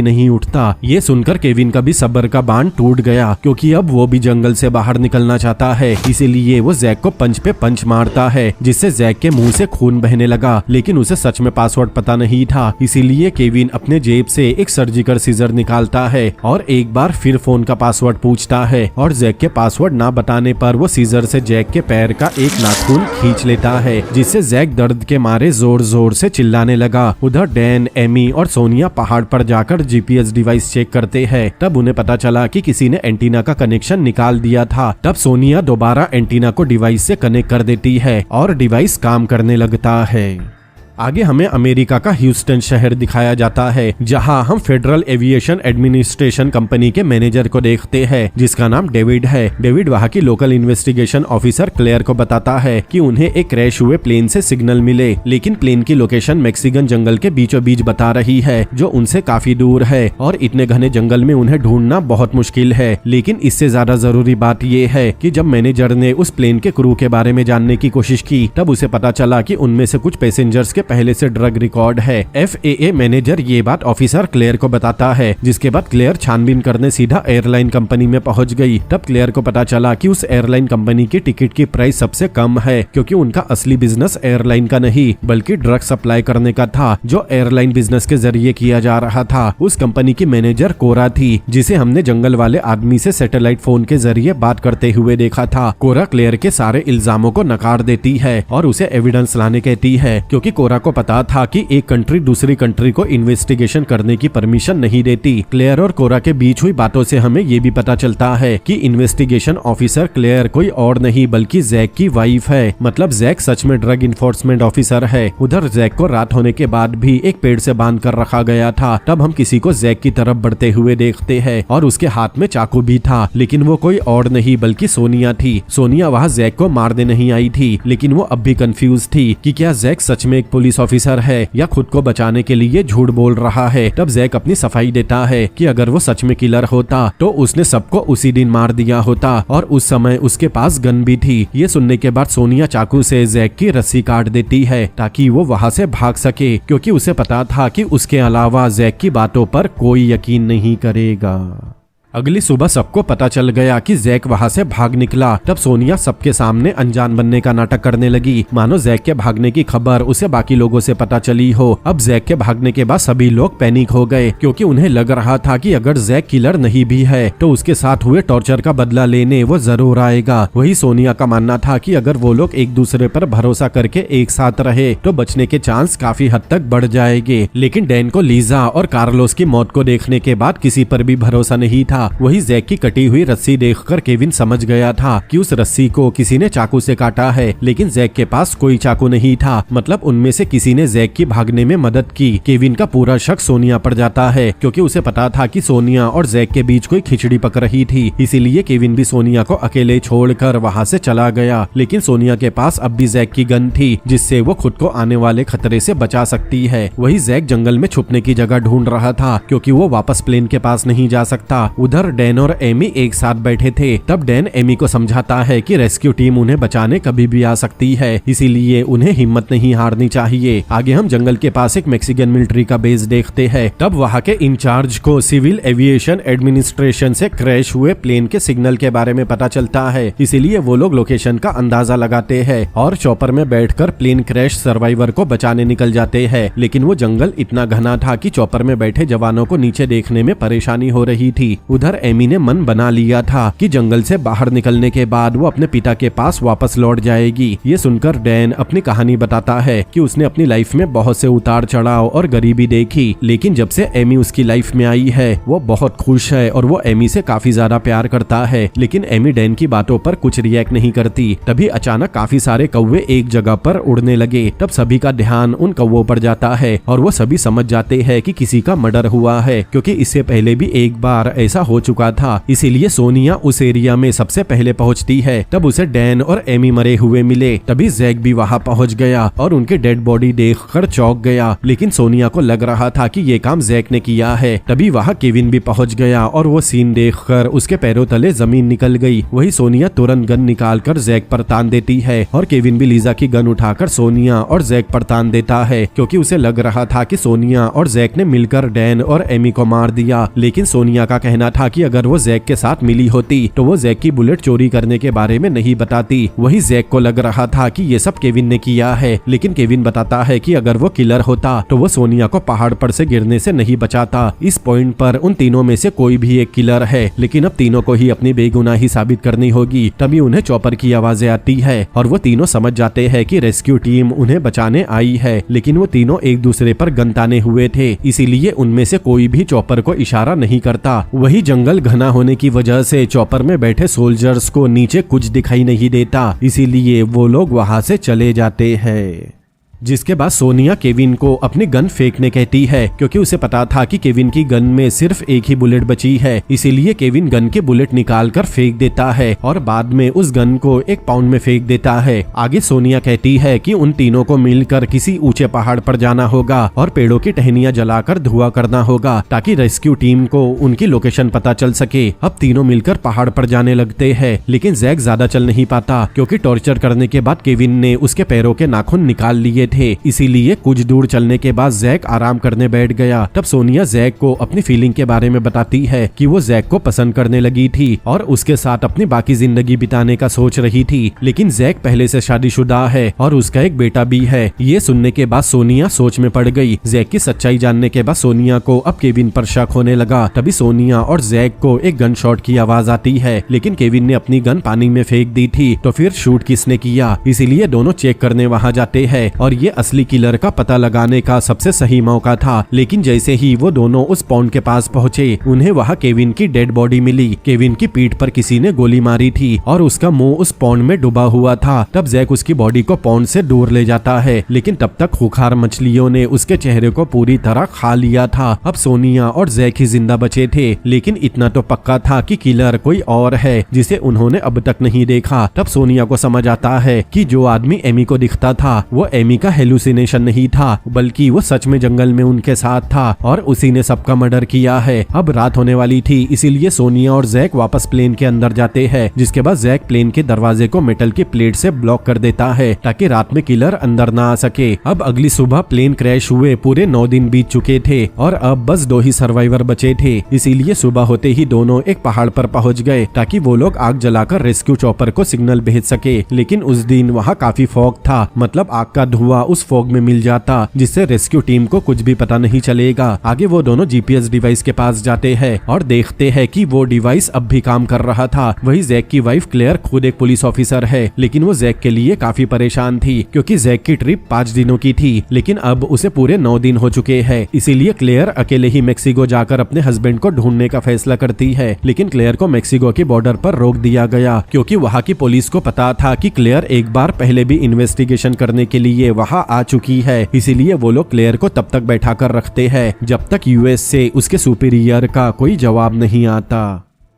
नहीं उठता। ये सुनकर केविन का भी सब्र का बांध टूट गया क्योंकि अब वो भी जंगल से बाहर निकलना चाहता है, इसीलिए वो जैक को पंच पे पंच मारता है जिससे जैक के मुंह से खून बहने लगा। लेकिन उसे सच में पासवर्ड पता नहीं था, इसीलिए केविन अपने जेब से एक सर्जिकल सीजर निकालता है और एक बार फिर फोन का पासवर्ड पूछता है और जैक के पासवर्ड ना बताने पर वो सीजर से जैक के पैर का एक नाखून खींच लेता है जिससे जैक दर्द के मारे जोर जोर से चिल्लाने लगा। उधर डैन, एमी और सोनिया पहाड़ पर जाकर जीपीएस डिवाइस चेक करते हैं। तब उन्हें पता चला कि किसी ने एंटीना का कनेक्शन निकाल दिया था। तब सोनिया दोबारा एंटीना को डिवाइस से कनेक्ट कर देती है और डिवाइस काम करने लगता है। आगे हमें अमेरिका का ह्यूस्टन शहर दिखाया जाता है जहां हम फेडरल एविएशन एडमिनिस्ट्रेशन कंपनी के मैनेजर को देखते हैं जिसका नाम डेविड है। डेविड वहां की लोकल इन्वेस्टिगेशन ऑफिसर क्लेयर को बताता है कि उन्हें एक क्रैश हुए प्लेन से सिग्नल मिले, लेकिन प्लेन की लोकेशन मैक्सिकन जंगल के बीचों बीच बता रही है जो उनसे काफी दूर है और इतने घने जंगल में उन्हें ढूंढना बहुत मुश्किल है। लेकिन इससे ज्यादा जरूरी बात यह है कि जब मैनेजर ने उस प्लेन के क्रू के बारे में जानने की कोशिश की तब उसे पता चला कि उनमें से कुछ पैसेंजर्स के पहले से ड्रग रिकॉर्ड है। FAA मैनेजर ये बात ऑफिसर क्लेयर को बताता है, जिसके बाद क्लेयर छानबीन करने सीधा एयरलाइन कंपनी में पहुंच गई। तब क्लेयर को पता चला कि उस एयरलाइन कंपनी की टिकट की प्राइस सबसे कम है क्योंकि उनका असली बिजनेस एयरलाइन का नहीं बल्कि ड्रग सप्लाई करने का था जो एयरलाइन बिजनेस के जरिए किया जा रहा था। उस कंपनी की मैनेजर कोरा थी जिसे हमने जंगल वाले आदमी से सैटेलाइट फोन के जरिए बात करते हुए देखा था। कोरा क्लेयर के सारे इल्जामों को नकार देती है और उसे एविडेंस लाने कहती है क्योंकि कोरा कोरा को पता था कि एक कंट्री दूसरी कंट्री को इन्वेस्टिगेशन करने की परमिशन नहीं देती। क्लेयर और कोरा के बीच हुई बातों से हमें ये भी पता चलता है कि इन्वेस्टिगेशन ऑफिसर क्लेयर कोई और नहीं बल्कि जैक की वाइफ है। मतलब जैक सच में ड्रग इन्फोर्समेंट ऑफिसर है। उधर जैक को रात होने के बाद भी एक पेड़ से बांध कर रखा गया था। तब हम किसी को जैक की तरफ बढ़ते हुए देखते हैं और उसके हाथ में चाकू भी था, लेकिन वो कोई और नहीं बल्कि सोनिया थी। सोनिया वहाँ जैक को मारने नहीं आई थी, लेकिन वो अब भी कंफ्यूज थी कि क्या जैक सच में एक पुलिस ऑफिसर है या खुद को बचाने के लिए झूठ बोल रहा है। तब जैक अपनी सफाई देता है कि अगर वो सच में किलर होता तो उसने सबको उसी दिन मार दिया होता और उस समय उसके पास गन भी थी। ये सुनने के बाद सोनिया चाकू से जैक की रस्सी काट देती है ताकि वो वहाँ से भाग सके, क्योंकि उसे पता था कि उसके अलावा जैक की बातों पर कोई यकीन नहीं करेगा। अगली सुबह सबको पता चल गया कि जैक वहाँ से भाग निकला। तब सोनिया सबके सामने अनजान बनने का नाटक करने लगी, मानो जैक के भागने की खबर उसे बाकी लोगों से पता चली हो। अब जैक के भागने के बाद सभी लोग पैनिक हो गए, क्योंकि उन्हें लग रहा था कि अगर जैक किलर नहीं भी है तो उसके साथ हुए टॉर्चर का बदला लेने वो जरूर आएगा। वही सोनिया का मानना था कि अगर वो लोग एक दूसरे पर भरोसा करके एक साथ रहे तो बचने के चांस काफी हद तक बढ़ जाएंगे। लेकिन डैन को लीजा और कार्लोस की मौत को देखने के बाद किसी पर भी भरोसा नहीं था। वही जैक की कटी हुई रस्सी देखकर केविन समझ गया था कि उस रस्सी को किसी ने चाकू से काटा है, लेकिन जैक के पास कोई चाकू नहीं था। मतलब उनमें से किसी ने जैक की भागने में मदद की। केविन का पूरा शक सोनिया पर जाता है, क्योंकि उसे पता था कि सोनिया और जैक के बीच कोई खिचड़ी पक रही थी। इसीलिए केविन भी सोनिया को अकेले छोड़कर वहाँ से चला गया। लेकिन सोनिया के पास अब भी जैक की गन थी, जिससे वो खुद को आने वाले खतरे से बचा सकती है। वही जैक जंगल में छुपने की जगह ढूंढ रहा था, क्योंकि वो वापस प्लेन के पास नहीं जा सकता। उधर डैन और एमी एक साथ बैठे थे। तब डैन एमी को समझाता है कि रेस्क्यू टीम उन्हें बचाने कभी भी आ सकती है, इसीलिए उन्हें हिम्मत नहीं हारनी चाहिए। आगे हम जंगल के पास एक मैक्सिकन मिलिट्री का बेस देखते हैं। तब वहाँ के इंचार्ज को सिविल एविएशन एडमिनिस्ट्रेशन से क्रैश हुए प्लेन के सिग्नल के बारे में पता चलता है, इसीलिए वो लोग लोकेशन का अंदाजा लगाते हैं और चॉपर में बैठकर प्लेन क्रैश सर्वाइवर को बचाने निकल जाते हैं। लेकिन वो जंगल इतना घना था कि चॉपर में बैठे जवानों को नीचे देखने में परेशानी हो रही थी। उधर एमी ने मन बना लिया था कि जंगल से बाहर निकलने के बाद वो अपने पिता के पास वापस लौट जाएगी। ये सुनकर डैन अपनी कहानी बताता है कि उसने अपनी लाइफ में बहुत से उतार चढ़ाव और गरीबी देखी, लेकिन जब से एमी उसकी लाइफ में आई है वो बहुत खुश है और वो एमी से काफी ज्यादा प्यार करता है। लेकिन एमी डैन की बातों पर कुछ रिएक्ट नहीं करती। तभी अचानक काफी सारे कौवे एक जगह पर उड़ने लगे। तब सभी का ध्यान उन कौवों पर जाता है और वो सभी समझ जाते हैं कि किसी का मर्डर हुआ है, क्योंकि इससे पहले भी एक बार ऐसा हो चुका था। इसीलिए सोनिया उस एरिया में सबसे पहले पहुंचती है। तब उसे डैन और एमी मरे हुए मिले। तभी जैक भी वहां पहुंच गया और उनकी डेड बॉडी देखकर चौंक गया, लेकिन सोनिया को लग रहा था कि ये काम जैक ने किया है। तभी वहां केविन भी पहुंच गया और वो सीन देखकर उसके पैरों तले जमीन निकल गई। वही सोनिया तुरंत गन निकालकर जैक पर तान देती है और केविन भी लीजा की गन उठाकर सोनिया और जैक पर तान देता है, क्योंकि उसे लग रहा था कि सोनिया और जैक ने मिलकर डैन और एमी को मार दिया। लेकिन सोनिया का कहना था कि अगर वो जैक के साथ मिली होती तो वो जैक की बुलेट चोरी करने के बारे में नहीं बताती। वही जैक को लग रहा था कि ये सब केविन ने किया है, लेकिन केविन बताता है कि अगर वो किलर होता तो वो सोनिया को पहाड़ पर से गिरने से नहीं बचाता। इस पॉइंट पर उन तीनों में से कोई भी एक किलर है, लेकिन अब तीनों को ही अपनी बेगुनाही साबित करनी होगी। तभी उन्हें चॉपर की आवाजें आती है और वो तीनों समझ जाते हैं कि रेस्क्यू टीम उन्हें बचाने आई है। लेकिन वो तीनों एक दूसरे पर गन ताने हुए थे, इसीलिए उनमें से कोई भी चॉपर को इशारा नहीं करता। वही जंगल घना होने की वजह से चॉपर में बैठे सोल्जर्स को नीचे कुछ दिखाई नहीं देता, इसीलिए वो लोग वहां से चले जाते हैं। जिसके बाद सोनिया केविन को अपनी गन फेंकने कहती है, क्योंकि उसे पता था कि केविन की गन में सिर्फ एक ही बुलेट बची है। इसीलिए केविन गन के बुलेट निकालकर फेंक देता है और बाद में उस गन को एक पाउंड में फेंक देता है। आगे सोनिया कहती है कि उन तीनों को मिलकर किसी ऊंचे पहाड़ पर जाना होगा और पेड़ों की टहनियां जलाकर धुआं करना होगा, ताकि रेस्क्यू टीम को उनकी लोकेशन पता चल सके। अब तीनों मिलकर पहाड़ पर जाने लगते हैं, लेकिन जैक ज्यादा चल नहीं पाता, क्योंकि टॉर्चर करने के बाद केविन ने उसके पैरों के नाखून निकाल लिए थे। इसीलिए कुछ दूर चलने के बाद जैक आराम करने बैठ गया। तब सोनिया जैक को अपनी फीलिंग के बारे में बताती है कि वो जैक को पसंद करने लगी थी और उसके साथ अपनी बाकी जिंदगी बिताने का सोच रही थी। लेकिन जैक पहले से शादीशुदा है और उसका एक बेटा भी है। ये सुनने के बाद सोनिया सोच में पड़ गई। जैक की सच्चाई जानने के बाद सोनिया को अब केविन पर शक होने लगा। तभी सोनिया और जैक को एक गन शॉट की आवाज आती है, लेकिन केविन ने अपनी गन पानी में फेंक दी थी। तो फिर शूट किसने किया, इसीलिए दोनों चेक करने वहाँ जाते हैं और ये असली किलर का पता लगाने का सबसे सही मौका था। लेकिन जैसे ही वो दोनों उस पॉन्ड के पास पहुंचे, उन्हें वहाँ केविन की डेड बॉडी मिली। केविन की पीठ पर किसी ने गोली मारी थी और उसका मुंह उस पॉन्ड में डूबा हुआ था। तब जैक उसकी बॉडी को पॉन्ड से दूर ले जाता है, लेकिन तब तक खूंखार मछलियों ने उसके चेहरे को पूरी तरह खा लिया था। अब सोनिया और जैक ही जिंदा बचे थे, लेकिन इतना तो पक्का था कि किलर कोई और है जिसे उन्होंने अब तक नहीं देखा। तब सोनिया को समझ आता है कि जो आदमी एमी को दिखता था वो एमी का हेलुसिनेशन नहीं था, बल्कि वो सच में जंगल में उनके साथ था और उसी ने सबका मर्डर किया है। अब रात होने वाली थी, इसीलिए सोनिया और जैक वापस प्लेन के अंदर जाते हैं, जिसके बाद जैक प्लेन के दरवाजे को मेटल की प्लेट से ब्लॉक कर देता है ताकि रात में किलर अंदर ना आ सके। अब अगली सुबह प्लेन क्रैश हुए पूरे 9 दिन बीत चुके थे और अब बस 2 ही सर्वाइवर बचे थे। इसीलिए सुबह होते ही दोनों एक पहाड़ पर पहुंच गए ताकि वो लोग आग जलाकर रेस्क्यू चॉपर को सिग्नल भेज सके। लेकिन उस दिन वहाँ काफी फॉग था, मतलब आग का धुआं उस फॉग में मिल जाता, जिससे रेस्क्यू टीम को कुछ भी पता नहीं चलेगा। आगे वो दोनों जीपीएस डिवाइस के पास जाते हैं और देखते हैं कि वो डिवाइस अब भी काम कर रहा था। वही जैक की वाइफ क्लेयर खुद एक पुलिस ऑफिसर है, लेकिन वो जैक के लिए काफी परेशान थी क्योंकि जैक की ट्रिप 5 दिनों की थी, लेकिन अब उसे पूरे 9 दिन हो चुके हैं। इसीलिए क्लेयर अकेले ही मेक्सिको जाकर अपने हस्बैंड को ढूंढने का फैसला करती है। लेकिन क्लेयर को मेक्सिको की बॉर्डर पर रोक दिया गया क्योंकि वहाँ की पुलिस को पता था कि क्लेयर एक बार पहले भी इन्वेस्टिगेशन करने के लिए वहाँ आ चुकी है। इसीलिए वो लोग क्लेयर को तब तक बैठा कर रखते हैं जब तक यूएस से उसके सुपीरियर का कोई जवाब नहीं आता।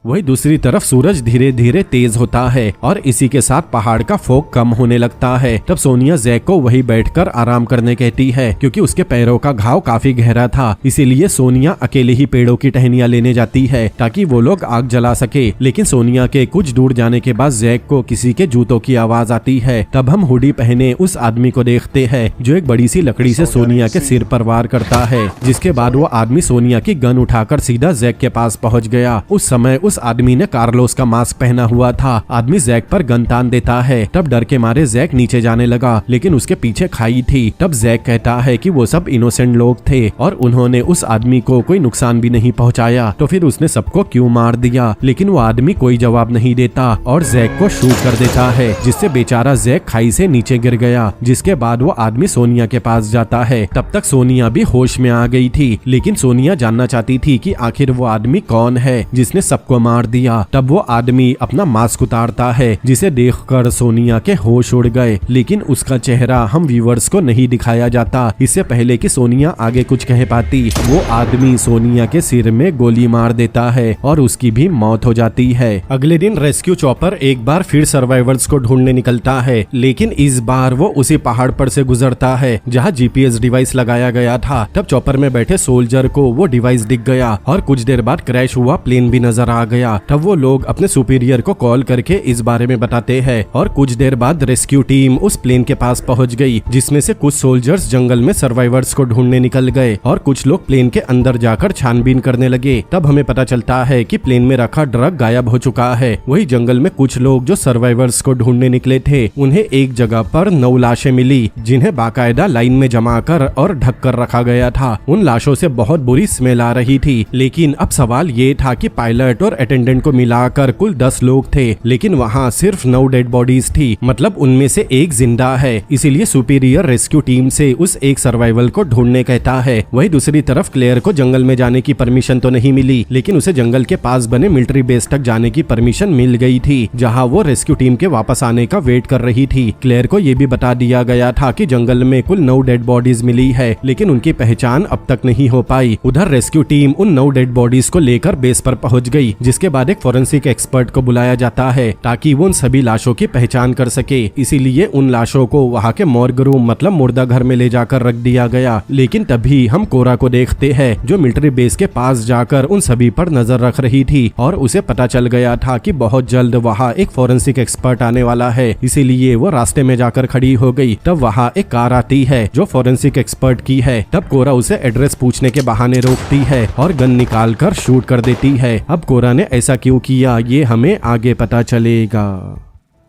वही दूसरी तरफ सूरज धीरे धीरे तेज होता है और इसी के साथ पहाड़ का फॉग कम होने लगता है। तब सोनिया जैक को वही बैठकर आराम करने कहती है क्योंकि उसके पैरों का घाव काफी गहरा था। इसीलिए सोनिया अकेले ही पेड़ों की टहनियां लेने जाती है ताकि वो लोग आग जला सके। लेकिन सोनिया के कुछ दूर जाने के बाद जैक को किसी के जूतों की आवाज आती है। तब हम हुडी पहने उस आदमी को देखते हैं जो एक बड़ी सी लकड़ी से सोनिया के सिर पर वार करता है, जिसके बाद वो आदमी सोनिया की गन उठाकर सीधा जैक के पास पहुँच गया। उस समय उस आदमी ने कार्लोस का मास्क पहना हुआ था। आदमी जैक पर गन तान देता है। तब डर के मारे जैक नीचे जाने लगा, लेकिन उसके पीछे खाई थी। तब जैक कहता है कि वो सब इनोसेंट लोग थे और उन्होंने उस आदमी को कोई नुकसान भी नहीं पहुंचाया, तो फिर उसने सबको क्यों मार दिया। लेकिन वो आदमी कोई जवाब नहीं देता और जैक को शूट कर देता है, जिससे बेचारा जैक खाई से नीचे गिर गया। जिसके बाद वो आदमी सोनिया के पास जाता है। तब तक सोनिया भी होश में आ गई थी, लेकिन सोनिया जानना चाहती थी कि आखिर वो आदमी कौन है जिसने सबको मार दिया। तब वो आदमी अपना मास्क उतारता है, जिसे देखकर सोनिया के होश उड़ गए, लेकिन उसका चेहरा हम व्यूअर्स को नहीं दिखाया जाता। इससे पहले कि सोनिया आगे कुछ कह पाती, वो आदमी सोनिया के सिर में गोली मार देता है और उसकी भी मौत हो जाती है। अगले दिन रेस्क्यू चॉपर एक बार फिर सर्वाइवर्स को ढूंढने निकलता है, लेकिन इस बार वो उसी पहाड़ पर से गुजरता है जहाँ जीपीएस डिवाइस लगाया गया था। तब चॉपर में बैठे सोल्जर को वो डिवाइस दिख गया और कुछ देर बाद क्रैश हुआ प्लेन भी नजर आ गया। तब वो लोग अपने सुपीरियर को कॉल करके इस बारे में बताते हैं और कुछ देर बाद रेस्क्यू टीम उस प्लेन के पास पहुंच गई, जिसमें से कुछ सोल्जर्स जंगल में सर्वाइवर्स को ढूंढने निकल गए और कुछ लोग प्लेन के अंदर जाकर छानबीन करने लगे। तब हमें पता चलता है कि प्लेन में रखा ड्रग गायब हो चुका है। वही जंगल में कुछ लोग जो सर्वाइवर्स को ढूंढने निकले थे, उन्हें एक जगह पर 9 लाशें मिली, जिन्हें बाकायदा लाइन में जमा कर और ढक कर रखा गया था। उन लाशों से बहुत बुरी स्मेल आ रही थी। लेकिन अब सवाल ये था कि पायलट और अटेंडेंट को मिलाकर कुल 10 लोग थे, लेकिन वहाँ सिर्फ 9 डेड बॉडीज थी, मतलब उनमें से एक जिंदा है। इसीलिए सुपीरियर रेस्क्यू टीम से उस एक सर्वाइवल को ढूंढने कहता है। वही दूसरी तरफ क्लेयर को जंगल में जाने की परमिशन तो नहीं मिली, लेकिन उसे जंगल के पास बने मिलिट्री बेस तक जाने की परमिशन मिल गई थी, जहाँ वो रेस्क्यू टीम के वापस आने का वेट कर रही थी। क्लेयर को ये भी बता दिया गया था कि जंगल में कुल 9 डेड बॉडीज मिली है, लेकिन उनकी पहचान अब तक नहीं हो पाई। उधर रेस्क्यू टीम उन 9 डेड बॉडीज को लेकर बेस पर पहुंच गई, जिसके बाद एक फोरेंसिक एक्सपर्ट को बुलाया जाता है ताकि वो उन सभी लाशों की पहचान कर सके। इसीलिए उन लाशों को वहाँ के मॉर्ग रूम मतलब मुर्दा घर में ले जाकर रख दिया गया। लेकिन तभी हम कोरा को देखते हैं, जो मिलिट्री बेस के पास जाकर उन सभी पर नजर रख रही थी और उसे पता चल गया था कि बहुत जल्द वहाँ एक फोरेंसिक एक्सपर्ट आने वाला है। इसीलिए वो रास्ते में जाकर खड़ी हो गई। तब वहाँ एक कार आती है जो फोरेंसिक एक्सपर्ट की है। तब कोरा उसे एड्रेस पूछने के बहाने रोकती है और गन निकाल कर शूट कर देती है। अब कोरा ने ऐसा क्यों किया, ये हमें आगे पता चलेगा।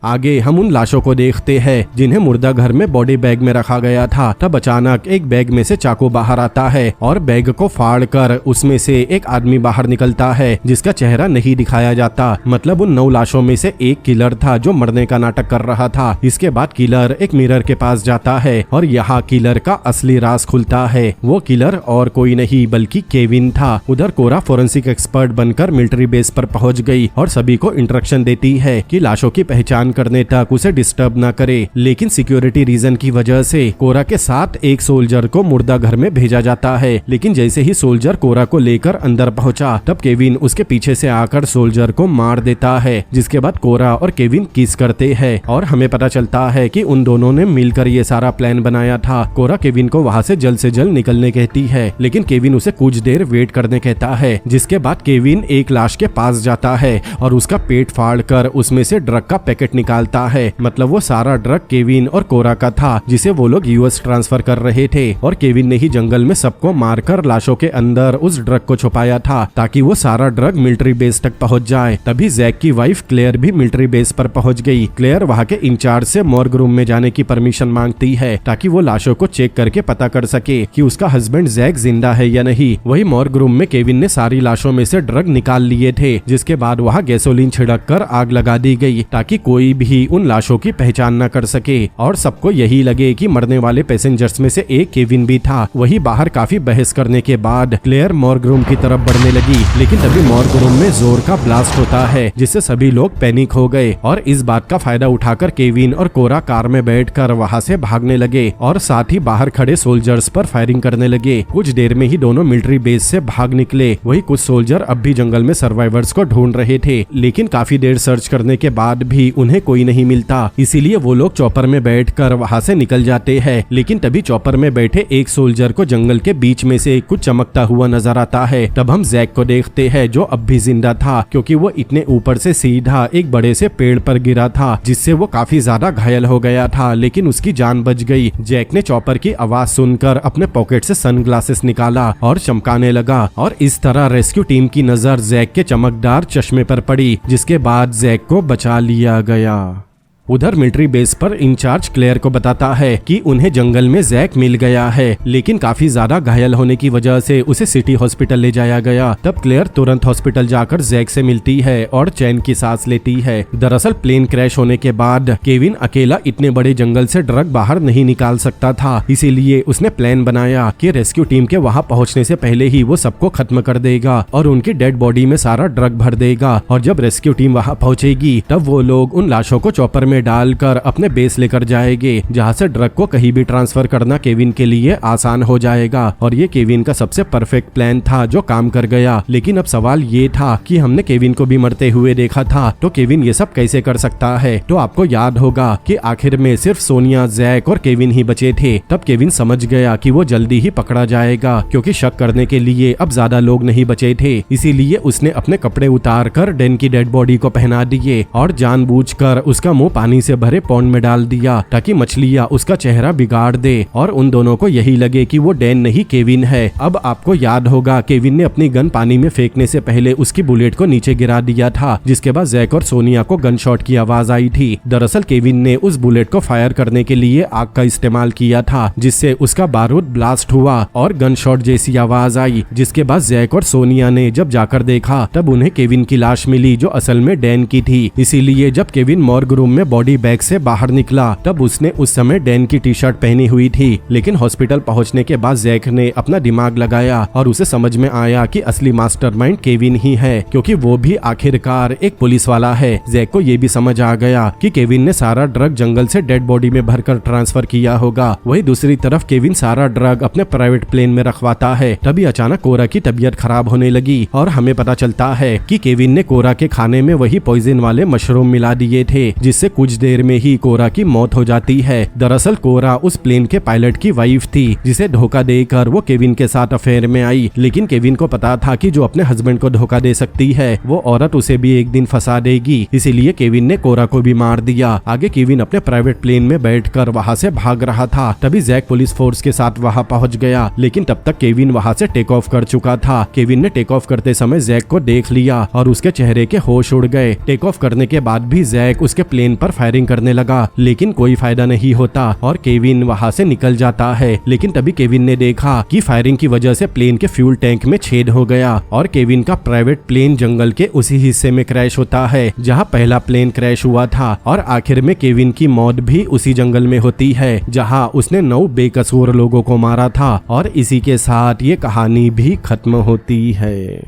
आगे हम उन लाशों को देखते हैं जिन्हें मुर्दा घर में बॉडी बैग में रखा गया था। तब अचानक एक बैग में से चाकू बाहर आता है और बैग को फाड़कर उसमें से एक आदमी बाहर निकलता है जिसका चेहरा नहीं दिखाया जाता। मतलब उन 9 लाशों में से एक किलर था जो मरने का नाटक कर रहा था। इसके बाद किलर एक मिरर के पास जाता है और यहाँ किलर का असली राज खुलता है। वो किलर और कोई नहीं बल्कि केविन था। उधर कोरा फोरेंसिक एक्सपर्ट बनकर मिलिट्री बेस पर पहुंच गई और सभी को इंस्ट्रक्शन देती है कि लाशों की पहचान करने तक उसे डिस्टर्ब न करे। लेकिन सिक्योरिटी रीजन की वजह से कोरा के साथ एक सोल्जर को मुर्दा घर में भेजा जाता है। लेकिन जैसे ही सोल्जर कोरा को लेकर अंदर पहुंचा तब केविन उसके पीछे से आकर सोल्जर को मार देता है। जिसके बाद कोरा और केविन किस करते हैं और हमें पता चलता है कि उन दोनों ने मिलकर ये सारा प्लान बनाया था। कोरा केविन को वहाँ से जल्द निकलने कहती है लेकिन केविन उसे कुछ देर वेट करने कहता है। जिसके बाद केविन एक लाश के पास जाता है और उसका पेट फाड़कर उसमें से ड्रग का पैकेट निकालता है। मतलब वो सारा ड्रग केविन और कोरा का था जिसे वो लोग यूएस ट्रांसफर कर रहे थे और केविन ने ही जंगल में सबको मारकर लाशों के अंदर उस ड्रग को छुपाया था ताकि वो सारा ड्रग मिलिट्री बेस तक पहुंच जाए। तभी जैक की वाइफ क्लेयर भी मिलिट्री बेस पर पहुंच गई। क्लेयर वहाँ के इंचार्ज से मॉर्ग रूम में जाने की परमिशन मांगती है ताकि वो लाशों को चेक करके पता कर सके कि उसका हस्बैंड जैक जिंदा है या नहीं। वही मॉर्ग रूम में केविन ने सारी लाशों में से ड्रग निकाल लिए थे। जिसके बाद वहाँ गैसोलीन छिड़क कर आग लगा दी गई ताकि कोई भी उन लाशों की पहचान न कर सके और सबको यही लगे कि मरने वाले पैसेंजर्स में से एक केविन भी था। वही बाहर काफी बहस करने के बाद क्लेयर मॉर्ग रूम की तरफ बढ़ने लगी लेकिन तभी मॉर्ग रूम में जोर का ब्लास्ट होता है जिससे सभी लोग पैनिक हो गए और इस बात का फायदा उठाकर केविन और कोरा कार में बैठकर वहाँ से भागने लगे और साथ ही बाहर खड़े सोल्जर्स पर फायरिंग करने लगे। कुछ देर में ही दोनों मिलिट्री बेस से भाग निकले। वही कुछ सोल्जर अब भी जंगल में सर्वाइवर्स को ढूंढ रहे थे लेकिन काफी देर सर्च करने के बाद भी उन्हें कोई नहीं मिलता। इसीलिए वो लोग चॉपर में बैठकर वहाँ से निकल जाते हैं। लेकिन तभी चॉपर में बैठे एक सोल्जर को जंगल के बीच में से कुछ चमकता हुआ नजर आता है। तब हम जैक को देखते हैं जो अब भी जिंदा था क्योंकि वो इतने ऊपर से सीधा एक बड़े से पेड़ पर गिरा था जिससे वो काफी ज्यादा घायल हो गया था लेकिन उसकी जान बच गई। जैक ने चॉपर की आवाज सुनकर अपने पॉकेट से सनग्लासेस निकाला और चमकाने लगा और इस तरह रेस्क्यू टीम की नजर जैक के चमकदार चश्मे पर पड़ी जिसके बाद जैक को बचा लिया गया। उधर मिलिट्री बेस पर इंचार्ज क्लेयर को बताता है कि उन्हें जंगल में जैक मिल गया है लेकिन काफी ज्यादा घायल होने की वजह से उसे सिटी हॉस्पिटल ले जाया गया। तब क्लेयर तुरंत हॉस्पिटल जाकर जैक से मिलती है और चैन की सांस लेती है। दरअसल प्लेन क्रैश होने के बाद केविन अकेला इतने बड़े जंगल से ड्रग बाहर नहीं निकाल सकता था। इसीलिए उसने प्लान बनाया कि रेस्क्यू टीम के वहाँ पहुँचने से पहले ही वो सबको खत्म कर देगा और उनकी डेड बॉडी में सारा ड्रग भर देगा और जब रेस्क्यू टीम वहाँ पहुँचेगी तब वो लोग उन लाशों को चॉपर में डालकर अपने बेस लेकर जाएंगे जहां से ड्रग को कहीं भी ट्रांसफर करना केविन के लिए आसान हो जाएगा। और ये केविन का सबसे परफेक्ट प्लान था जो काम कर गया। लेकिन अब सवाल ये था कि हमने केविन को भी मरते हुए देखा था तो केविन ये सब कैसे कर सकता है। तो आपको याद होगा कि आखिर में सिर्फ सोनिया, जैक और केविन ही बचे थे। तब केविन समझ गया कि वो जल्दी ही पकड़ा जाएगा क्योंकि शक करने के लिए अब ज्यादा लोग नहीं बचे थे। इसीलिए उसने अपने कपड़े उतार कर डैन की डेड बॉडी को पहना दिए और जानबूझकर उसका मुंह पानी से भरे पॉन्ड में डाल दिया ताकि मछलियां उसका चेहरा बिगाड़ दे और उन दोनों को यही लगे कि वो डैन नहीं केविन है। अब आपको याद होगा केविन ने अपनी गन पानी में फेंकने से पहले उसकी बुलेट को नीचे गिरा दिया था जिसके बाद जैक और सोनिया को गन शॉट की आवाज आई थी। दरअसल केविन ने उस बुलेट को फायर करने के लिए आग का इस्तेमाल किया था जिससे उसका बारूद ब्लास्ट हुआ और गन शॉट जैसी आवाज आई। जिसके बाद जैक और सोनिया ने जब जाकर देखा तब उन्हें केविन की लाश मिली जो असल में डैन की थी। इसीलिए जब केविन मॉर्ग रूम में बॉडी बैग से बाहर निकला तब उसने उस समय डैन की टी शर्ट पहनी हुई थी। लेकिन हॉस्पिटल पहुंचने के बाद जैक ने अपना दिमाग लगाया और उसे समझ में आया कि असली मास्टरमाइंड केविन ही है क्योंकि वो भी आखिरकार एक पुलिस वाला है। जैक को ये भी समझ आ गया कि केविन ने सारा ड्रग जंगल से डेड बॉडी में भरकर ट्रांसफर किया होगा। वही दूसरी तरफ केविन सारा ड्रग अपने प्राइवेट प्लेन में रखवाता है। तभी अचानक कोरा की तबीयत खराब होने लगी और हमें पता चलता है कि केविन ने कोरा के खाने में वही पॉइजन वाले मशरूम मिला दिए थे जिससे कुछ देर में ही कोरा की मौत हो जाती है। दरअसल कोरा उस प्लेन के पायलट की वाइफ थी जिसे धोखा देकर वो केविन के साथ अफेयर में आई। लेकिन केविन को पता था कि जो अपने हस्बैंड को धोखा दे सकती है वो औरत उसे भी एक दिन फंसा देगी। इसीलिए केविन ने कोरा को भी मार दिया। आगे केविन अपने प्राइवेट प्लेन में बैठकर वहाँ से भाग रहा था। तभी जैक पुलिस फोर्स के साथ वहाँ पहुँच गया लेकिन तब तक केविन वहाँ से टेक ऑफ कर चुका था। केविन ने टेक ऑफ करते समय जैक को देख लिया और उसके चेहरे के होश उड़ गए। टेक ऑफ करने के बाद भी जैक उसके प्लेन पर फायरिंग करने लगा, लेकिन कोई फायदा नहीं होता और केविन वहां से निकल जाता है। लेकिन तभी केविन ने देखा कि फायरिंग की वजह से प्लेन के फ्यूल टैंक में छेद हो गया और केविन का प्राइवेट प्लेन जंगल के उसी हिस्से में क्रैश होता है जहां पहला प्लेन क्रैश हुआ था। और आखिर में केविन की मौत भी उसी जंगल में होती है जहां उसने 9 बेकसूर लोगों को मारा था। और इसी के साथ ये कहानी भी खत्म होती है।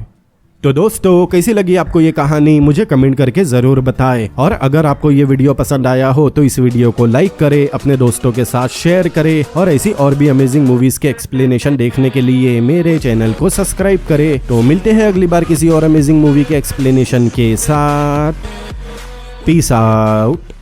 तो दोस्तों, कैसी लगी आपको ये कहानी मुझे कमेंट करके जरूर बताएं। और अगर आपको ये वीडियो पसंद आया हो तो इस वीडियो को लाइक करें, अपने दोस्तों के साथ शेयर करें और ऐसी और भी अमेजिंग मूवीज के एक्सप्लेनेशन देखने के लिए मेरे चैनल को सब्सक्राइब करें। तो मिलते हैं अगली बार किसी और अमेजिंग मूवी के एक्सप्लेनेशन के साथ। Peace out.